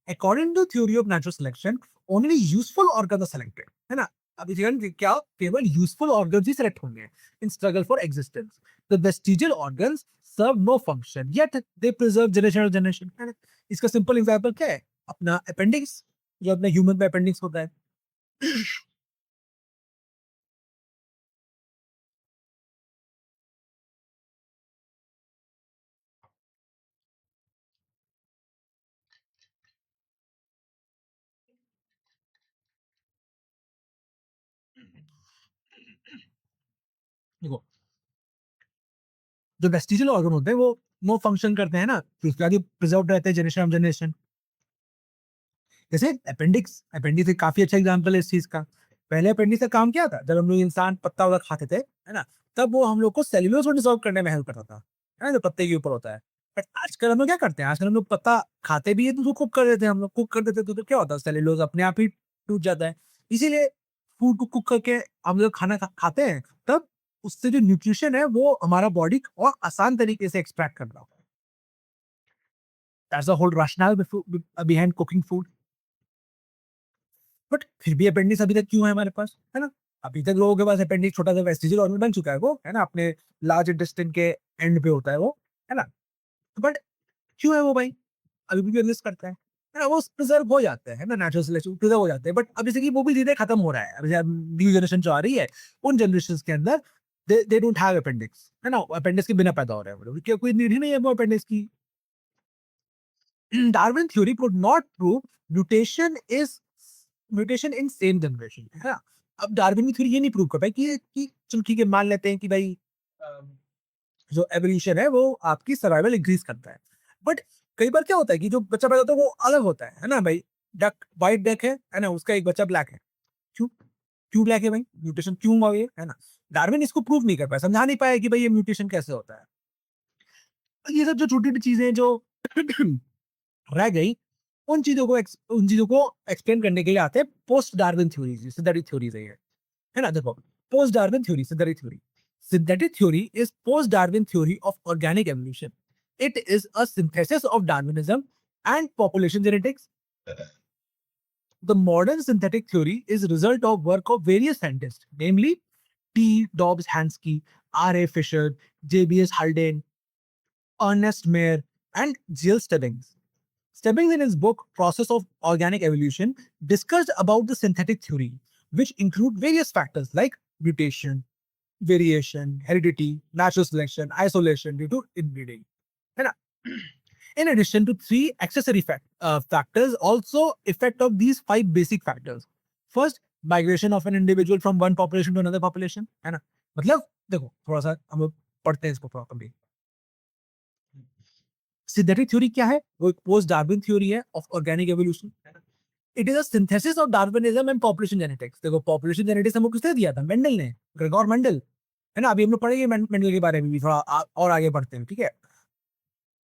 According to theory of natural selection, only useful organ are selected, है ना? अभी जीवन क्या केवल यूजफुल ऑर्गन्स ही सेलेक्ट होंगे in struggle for existence. The vestigial organs serve no function yet they preserve generation generation, है ना? इसका सिंपल एग्जांपल क्या है? अपना अपेंडिक्स, जो अपने ह्यूमन में अपेंडिक्स होता है। देखो, जो वेस्टिजियल ऑर्गन होते हैं वो नो फंक्शन करते हैं ना, तो उसके आगे प्रिजर्व रहते हैं जनरेशन जनरेशन। जैसे अपेंडिक्स, अपेंडिक्स एक काफ़ी अच्छा एग्जाम्पल है इस चीज़ का। पहले अपेंडिक्स का काम क्या था? जब हम लोग इंसान पत्ता वगैरह खाते थे, है ना? तब वो हम लोग को सेल्यूलोज को डिसॉल्व करने में हेल्प करता था, है ना? जो पत्ते के ऊपर होता है। बट आजकल हम लोग क्या करते हैं? आजकल हम लोग पत्ता खाते भी हैं तो उसको कुक कर देते हैं हम लोग। कुक कर देते हैं तो फिर क्या होता है? सेल्यूलोज अपने आप ही टूट जाता है। इसीलिए फूड को कुक करके हम लोग खाना खाते हैं, तब उससे जो न्यूट्रिशन है वो हमारा बॉडी और आसान तरीके से एक्सट्रैक्ट कर रहा होता है। That's the whole rationale behind cooking food. But फिर भी अपेंडिक्स अभी तक क्यों है हमारे पास, है ना? अभी तक लोगों के पास अपेंडिक्स छोटा सा वेस्टिजियल ऑर्गन बन चुका है वो, है ना? अपने लार्ज इंटेस्टाइन के एंड पे होता है वो, है ना? बट क्यों है वो भाई? अभी भी एग्जिस्ट करता है ना? वो प्रिजर्व हो जाते हैं, है ना? नेचुरल सिलेक्शन प्रिजर्व हो जाते हैं, बट अभी से कि वो भी धीरे खत्म हो रहा है। अभी जब न्यू जनरेशन जो आ रही है, उन जनरेशंस के अंदर दे डोंट हैव अपेंडिक्स, है ना? अपेंडिक्स के बिना पैदा हो रहे हैं वो लोग, क्यों कोई नीड ही नहीं है वो अपेंडिक्स की। Darwin theory could not prove mutation is mutation in same generation, है ना? अब डार्विन की थ्योरी ये नहीं प्रूव कर पाई कि चलो ठीक है, मान लेते हैं कि भाई जो एवोल्यूशन है वो आपकी सर्वाइवल इंक्रीज करता है। बट कई बार क्या होता है कि जो बच्चा पैदा होता है वो अलग होता है ना भाई? डक व्हाइट डक है ना? उसका एक बच्चा ब्लैक है। क्यों? क्यों ब्लैक है भाई? म्यूटेशन क्यों हुआ ये, है ना? डार्विन इसको प्रूव नहीं कर पाया, समझा नहीं पाया कि भाई ये म्यूटेशन कैसे होता है। ये सब जो छोटी-छोटी चीजें जो रह गई, उन चीज़ों को एक्सप्लेन करने के लिए आते हैं post Darwin theories, synthetic theories है ये, है ना? देखो, post Darwin theory, synthetic theory. Synthetic theory is post-Darwin theory of organic evolution. It is a synthesis of Darwinism and population genetics. The modern synthetic theory is a result of work of various scientists, namely T. Dobbs Hansky, R. A. Fisher, J. B. S. Haldane, Ernest Mayr, and Jill Stebbings. Stebbings, in his book Process of Organic Evolution, discussed about the synthetic theory, which include various factors like mutation, variation, heredity, natural selection, isolation due to inbreeding. है ना? In addition to three accessory factors, also effect of these five basic factors. First, migration of an individual from one population to another population, है ना? मतलब देखो, थोड़ा सा हम लोग पढ़ते हैं इसको प्रॉपर्ली। सिंथेटिक थ्योरी क्या है? वो एक पोस्ट डार्विन थ्योरी है of organic evolution. It is a synthesis of Darwinism and population genetics. देखो, पॉपुलेशन जेनेटिक्स हमको किसने दिया था? मेंडल ने, ग्रेगोर मेंडल, है ना? अभी हम लोग पढ़ेंगे मेंडल के बारे में भी थोड़ा और आगे बढ़ते हैं, ठीक है?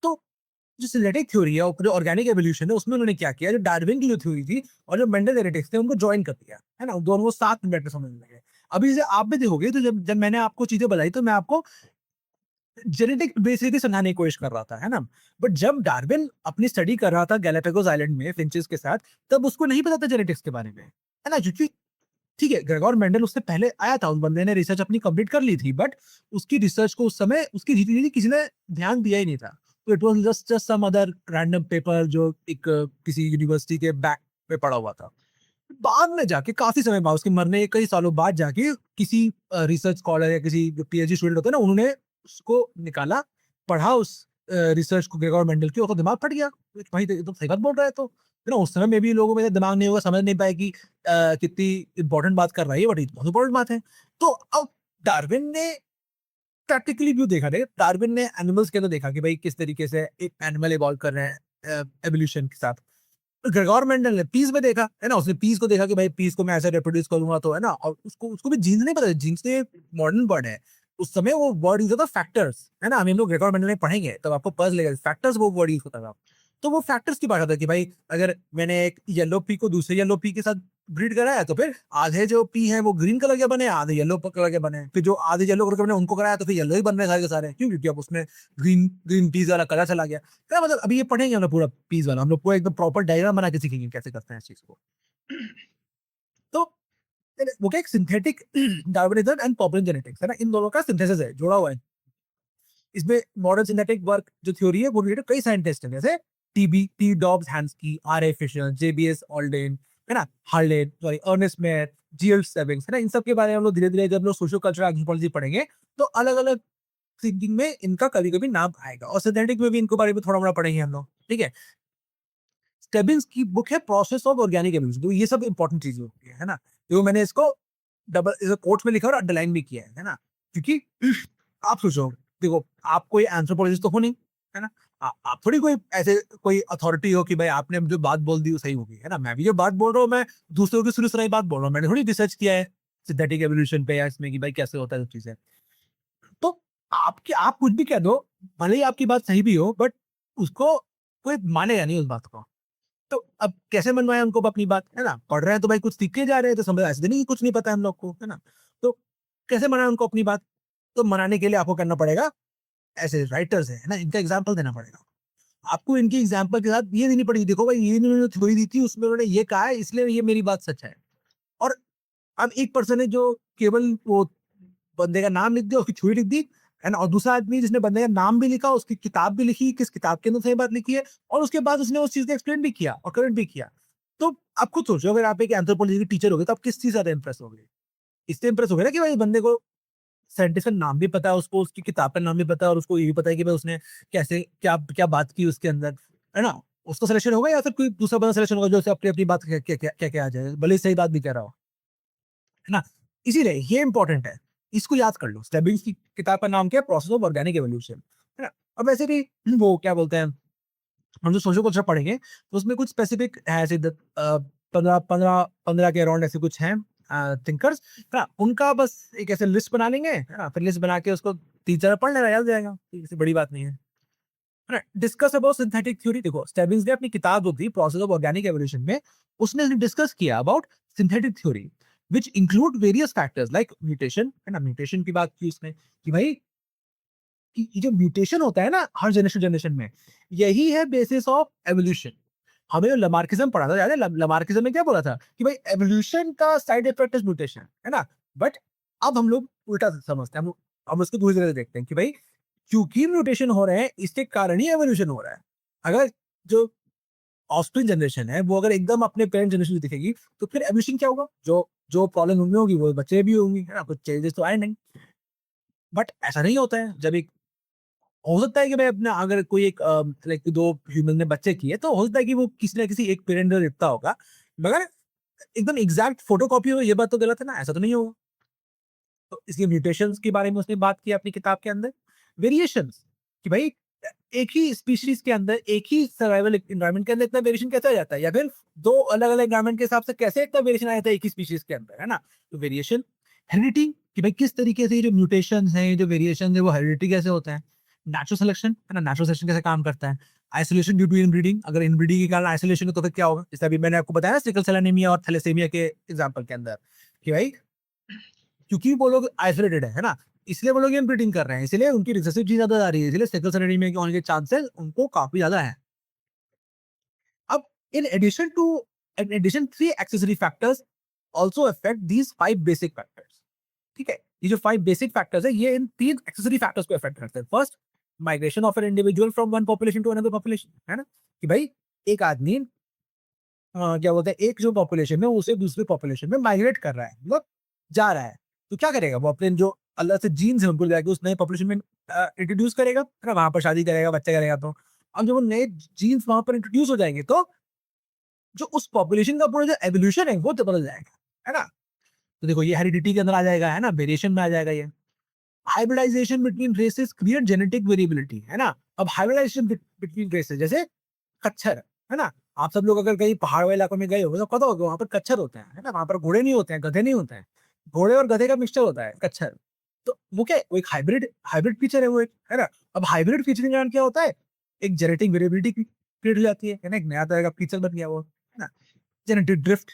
तो जो सिंथेटिक थ्योरी है और जो ऑर्गेनिक एवोल्यूशन है, उसमें उन्होंने क्या किया? जो डार्विन की जो थ्योरी थी और जो मेंडल जेनेटिक्स थे, उनको जॉइन कर दिया, है ना? दोनों को साथ में बैठकर समझने लगे। अभी जैसे आप भी देखोगे तो जब जब मैंने आपको चीजें बताई तो मैं आपको जेनेटिक बेसिकली समझाने की कोशिश कर रहा था, है ना? बट जब डार्विन अपनी स्टडी कर रहा था गैलापागोस आइलैंड में फिंचेस के साथ, तब उसको नहीं पता था जेनेटिक्स के बारे में, है ना? क्योंकि ठीक है, ग्रेगोर मेंडल उससे पहले आया था, उस बंदे ने रिसर्च अपनी कंप्लीट कर ली थी, बट उसकी रिसर्च को उस समय उसकी रीति किसी ने ध्यान दिया ही नहीं था। तो it was just some other random paper जो एक किसी यूनिवर्सिटी के बैक पे पड़ा हुआ था। बाद में जाके काफ़ी समय बाद, उसके मरने के कई सालों बाद जाके किसी रिसर्च स्कॉलर या किसी जो पीएचडी स्टूडेंट होता है ना, उन्होंने उसको निकाला, पढ़ा उस रिसर्च को ग्रेगोर मेंडल की, और तो दिमाग फट गया। भाई ये तो सही बात बोल रहा है, तो यू नो उस समय में भी लोगों में दिमाग नहीं होगा, समझ नहीं पाए कि कितनी इंपॉर्टेंट बात कर रहा है ये, बट ये बहुत इंपॉर्टेंट बात है। तो अब डार्विन ने प्रैक्टिकली व्यू देखा जाए, डार्विन ने एनिमल्स के अंदर देखा कि भाई किस तरीके से एक एनिमल इवॉल्व कर रहे हैं एवोल्यूशन के साथ। ग्रेगोर मेंडल ने पीस में देखा, है ना? उसने पीस को देखा कि भाई पीस को मैं ऐसे रिप्रोड्यूस करूँगा तो, है ना? और उसको उसको भी जीन्स नहीं पता, जीन्स तो एक मॉडर्न वर्ड है। उस समय वो वर्ड यूज़ होता था फैक्टर्स, है ना? अभी हम लोग ग्रेगोर मेंडल में पढ़ेंगे तब आपको पता चलेगा फैक्टर्स वो वर्ड यूज़ होता था। तो वो फैक्टर्स की बात आता है कि भाई अगर मैंने एक येलो पी को दूसरे येलो पी के साथ ब्रीड कराया तो फिर आधे जो पी हैं वो ग्रीन कलर के बने, आधे येलो कलर के बने। फिर जो आधे येलो कलर के बने उनको कराया तो फिर येलो ही बन रहे सारे के सारे। क्यों? क्योंकि अब उसमें ग्रीन ग्रीन पीस वाला कलर चला गया। क्या मतलब अभी ये पढ़ेंगे हम लोग पूरा पीस वाला, हम लोग पूरा एकदम प्रॉपर डायग्राम बना के सीखेंगे कैसे करते हैं इस चीज़ को। तो वो क्या एक synthetic Darwinism and popular genetics, है ना? इन दोनों का सिंथेसिस है, जुड़ा हुआ है। इसमें मॉडर्न सिंथेटिक वर्क जो थ्योरी है वो रिलेटेड कई साइंटिस्ट हैं, जैसे T Dobzhansky, R A Fisher, JBS Haldane, है ना? Harlan, sorry Ernst Mayr, G L सेविंग्स, है ना? इन सब के बारे में हम लोग धीरे-धीरे जब लोग सोशल कल्चरल एंथ्रोपोलॉजी पढ़ेंगे तो अलग-अलग थिंकिंग में इनका कभी-कभी नाम आएगा और सिंथेटिक में भी इनके बारे में थोड़ा-मोड़ा पढ़ेंगे हम लोग, ठीक है? स्टेबिन्स की बुक है प्रोसेस ऑफ ऑर्गेनिक एवोल्यूशन, तो ये सब इंपॉर्टेंट चीजें होती है ना? तो मैंने इसको डबल इसे कोट्स में लिखा और अंडरलाइन भी किया है ना? क्योंकि आप सोचो, देखो आप कोई एंथ्रोपोलॉजिस्ट तो हो नहीं, है ना? आप थोड़ी कोई ऐसे कोई अथॉरिटी हो कि भाई आपने जो बात बोल दी वो सही होगी, है ना? मैं भी जो बात बोल रहा हूँ मैं दूसरों की सुनी-सुनाई बात बोल रहा हूँ। मैंने थोड़ी रिसर्च किया है सिंथेटिक एवोल्यूशन पे या इसमें कि भाई कैसे होता है सब चीजें। तो आप कुछ भी कह दो, भले ही आपकी बात सही भी हो बट उसको कोई मानेगा नहीं उस बात को। तो अब कैसे मनवाएँ उनको अपनी बात, है ना? पढ़ रहे हैं तो भाई कुछ सीख के जा रहे हैं, तो समझ ऐसे तो नहीं कि कुछ नहीं पता है हम लोग को, है ना? तो कैसे मनाएँ उनको अपनी बात? तो मनाने के लिए आपको करना पड़ेगा, ऐसे राइटर्स हैं, है ना? इनका एग्ज़ाम्पल देना पड़ेगा। आपको इनकी एग्ज़ाम्पल के साथ ये देनी पड़ेगी, देखो भाई ये इन्होंने थ्योरी दी थी, उसमें उन्होंने ये कहा है, इसलिए ये मेरी बात सच है। और अब एक पर्सन है जो केवल वो बंदे का नाम लिख दिया, उसकी छुरी लिख दी, है ना? और दूसरा आदमी जिसने बंदे का नाम भी लिखा, उसकी किताब भी लिखी, किस किताब के अंदर सही बात लिखी है और उसके बाद उसने उस चीज़ को एक्सप्लेन भी किया और करेक्ट भी किया। तो आप खुद सोचो, अगर आप एक एंथ्रोपोलॉजी के टीचर होगे तो आप किस चीज़ से ज़्यादा इम्प्रेस होगे? इससे इम्प्रेस होगे ना कि भाई बंदे को साइंटिस्ट का नाम भी पता है, उसको उसकी किताब का नाम भी पता है और उसको ये भी पता है कि भाई उसने कैसे क्या क्या बात की उसके अंदर, है ना? उसका सिलेक्शन होगा या फिर कोई दूसरा बंदा सिलेक्शन होगा जो उसे अपनी-अपनी बात कह के आ जाए, भले ही सही बात भी कह रहा हो। है ना? इसीलिए ये इम्पोर्टेंट है। इसको याद कर लो। स्टेबिंग्स की किताब का नाम क्या है? प्रोसेस ऑफ ऑर्गेनिक इवोल्यूशन, है ना? अब वैसे भी वो क्या बोलते हैं, हम जो सोशल कल्चर पढ़ेंगे, तो उसमें कुछ स्पेसिफिक है ऐसे 15 के अराउंड ऐसे कुछ हैं थिंकर्स, है ना? उनका बस एक ऐसे लिस्ट बना लेंगे, है ना? फिर लिस्ट बना के उसको 3-4 पढ़ लेना, याद हो जाएगा। कोई ऐसी बड़ी बात नहीं है। है ना? डिस्कस अबाउट सिंथेटिक थ्योरी, देखो स्टेबिंग्स ने अपनी किताब जो थी प्रोसेस ऑफ ऑर्गेनिक एवोल्यूशन में, उसने डिस्कस किया about synthetic theory which include various factors like mutation, है ना? म्यूटेशन की बात की उसने कि भाई कि ये जो म्यूटेशन होता है ना हर जनरेशन जनरेशन में, यही है बेसिस ऑफ एवोल्यूशन। हमें लमार्किज्म पढ़ा था, याद है? लमार्किज्म में क्या बोला था कि भाई एवोल्यूशन का साइड इफेक्ट इज म्यूटेशन, है ना? बट अब हम लोग उल्टा समझते हैं, हम उसको दूसरी तरह से देखते हैं कि भाई क्योंकि म्यूटेशन हो रहे हैं इसके कारण ही एवोल्यूशन हो रहा है। अगर जो ऑफस्प्रिंग जनरेशन है वो अगर एकदम अपने पेरेंट जनरेशन को दिखेगी तो फिर एवोल्यूशन क्या होगा? जो जो प्रॉब्लम उनमें होगी वो बच्चे भी होंगी, है ना? कुछ चेंजेस तो आए नहीं। बट ऐसा नहीं होता है। जब एक हो सकता है कि मैं अपना अगर कोई एक लाइक 2 ह्यूमन ने बच्चे किए तो हो सकता है कि वो किसी न किसी एक पेरेंट का दिखता होगा। मगर एकदम एग्ज़ैक्ट फोटोकॉपी हो ये बात तो गलत है ना, ऐसा तो नहीं होगा। तो इसलिए म्यूटेशंस के बारे में उसने बात की अपनी किताब के अंदर। वेरिएशंस कि भाई एक ही स्पीशीज़ के अंदर, एक ही सर्वाइवल एनवायरनमेंट के अंदर इतना वेरिएशन कैसे आ जाता है? या फिर 2 अलग-अलग एनवायरनमेंट के हिसाब से कैसे इतना वेरिएशन आ जाता है एक ही स्पीशीज़ के अंदर, है ना? तो वेरिएशन, हेरिडिटी कि भाई किस तरीके से ये जो म्यूटेशंस हैं, ये जो वेरिएशंस हैं वो हेरिडिटी कैसे होते हैं? नेचुरल सिलेक्शन, है ना? नेचुरल सिलेक्शन कैसे काम करता है? आइसोलेशन ड्यू टू इनब्रीडिंग, अगर इनब्रीडिंग के कारण आइसोलेशन हो तो फिर क्या होगा? जैसे अभी मैंने आपको बताया ना सिकल सेल एनीमिया और थैलेसीमिया के एग्जांपल के अंदर कि भाई क्योंकि वो लोग आइसोलेटेड है ना? इसलिए वो लोग इनब्रीडिंग कर रहे हैं, इसलिए उनकी रिसेसिव जीन ज़्यादा जा रही है, इसलिए सिकल सेल एनीमिया के होने के चांसेस उनको काफ़ी ज़्यादा है। अब in addition to in addition 3 accessory factors also affect these 5 basic factors, ठीक है? ये जो 5 बेसिक फैक्टर्स है, ये इन 3 एक्सेसरी फैक्टर्स को अफेक्ट करते हैं। First, migration of an individual from one population to another population, है ना? कि भाई एक आदमी क्या बोलते हैं, एक जो पॉपुलेशन है, उसे दूसरे पॉपुलेशन में माइग्रेट कर रहा है, मतलब जा रहा है। तो क्या करेगा? वो अपने जो अल्लाह से जीन्स है, उनको जाके उस नए पॉपुलेशन में इंट्रोड्यूस करेगा, है ना? वहाँ पर शादी करेगा, बच्चा करेगा तो। अब जब वो नए जीन्स वहाँ पर इंट्रोड्यूस हो जाएँगे, तो जो उस पॉपुलेशन का पूरा जो एवोल्यूशन है, वो तो बदल जाएगा, है ना? तो देखो ये हेरिडिटी के अंदर आ जाएगा, है ना? वेरिएशन में आ जाएगा ये। Hybridization between races create genetic variability, है ना। अब हाइब्रिडाइजेशन बिटवीन रेसेस, जैसे कच्छर, है ना। आप सब लोग अगर कहीं पहाड़ वाले इलाकों में गए हो तो पता होगा वहां पर कच्छर होते हैं, है ना। वहां पर घोड़े नहीं होते हैं, गधे नहीं होते हैं, घोड़े और गधे का मिक्सचर होता है कच्छर। तो वो क्या है, वो एक हाइब्रिड हाइब्रिड फीचर है वो एक, है ना। अब हाइब्रिड फीचर के कारण क्या होता है, एक जेनेटिक वेरिएबिलिटी क्रिएट हो जाती है ना, एक नया तरह का फीचर बन गया वो, है ना। Genetic drift,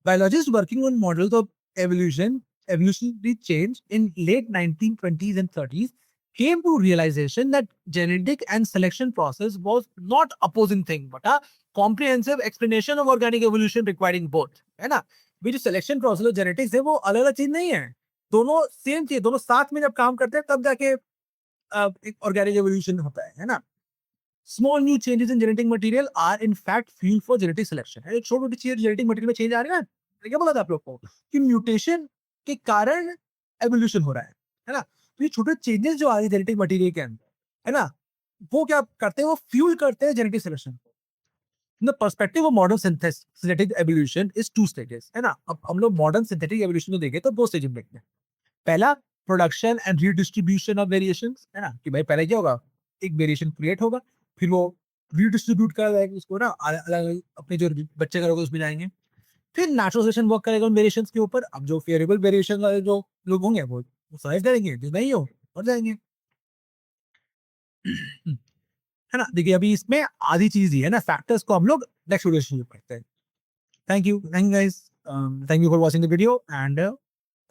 biologists working on models of evolutionary change in late 1920s and 30s came to realization that genetic and selection process was not opposing thing but a comprehensive explanation of organic evolution requiring both, है ना। ये जो selection process और genetics है वो अलग अलग चीज नहीं है, दोनों सेम चीज, दोनों साथ में जब काम करते हैं तब जाके एक ऑर्गेनिक एवोल्यूशन होता है ना। Small new changes in genetic material are in fact fuel for genetic selection, है। छोटी छोटी चीज जेनेटिक मटेरियल में चेंज आ रही है ना, मैंने क्या बोला था आप लोग को कि म्यूटेशन के कारण एवोल्यूशन हो रहा है ना। तो ये छोटे चेंजेस जो आ रहे हैं जेनेटिक मटेरियल के अंदर, है ना, वो क्या करते हैं, वो फ्यूल करते हैं जेनेटिक सिलेक्शन को। The perspective of modern synthetic evolution is two stages, है ना। अब हम लोग मॉडर्न सिंथेटिक एवोल्यूशन को देखें तो दो स्टेज में देखते हैं। पहला, production and redistribution of variations, है ना, कि भाई पहले क्या होगा, एक वेरिएशन क्रिएट होगा, फिर वो रीडिस्ट्रीब्यूट करा जाएगा उसको ना, अलग अपने जो बच्चे करोगे उसमें जाएंगे, फिर नेचुरल सिलेक्शन वर्क करेगा उन वेरिएशंस के ऊपर। अब जो फेवरेबल वेरिएशन वाले जो लोग होंगे वो सर्वाइव करेंगे, जो नहीं हो मर जाएंगे। है ना। देखिए अभी इसमें आधी चीज ही है ना, फैक्टर्स को हम लोग नेक्स्ट वीडियो में पढ़ते हैं। Thank you guys, thank you for watching the video and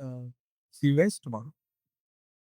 see you guys tomorrow.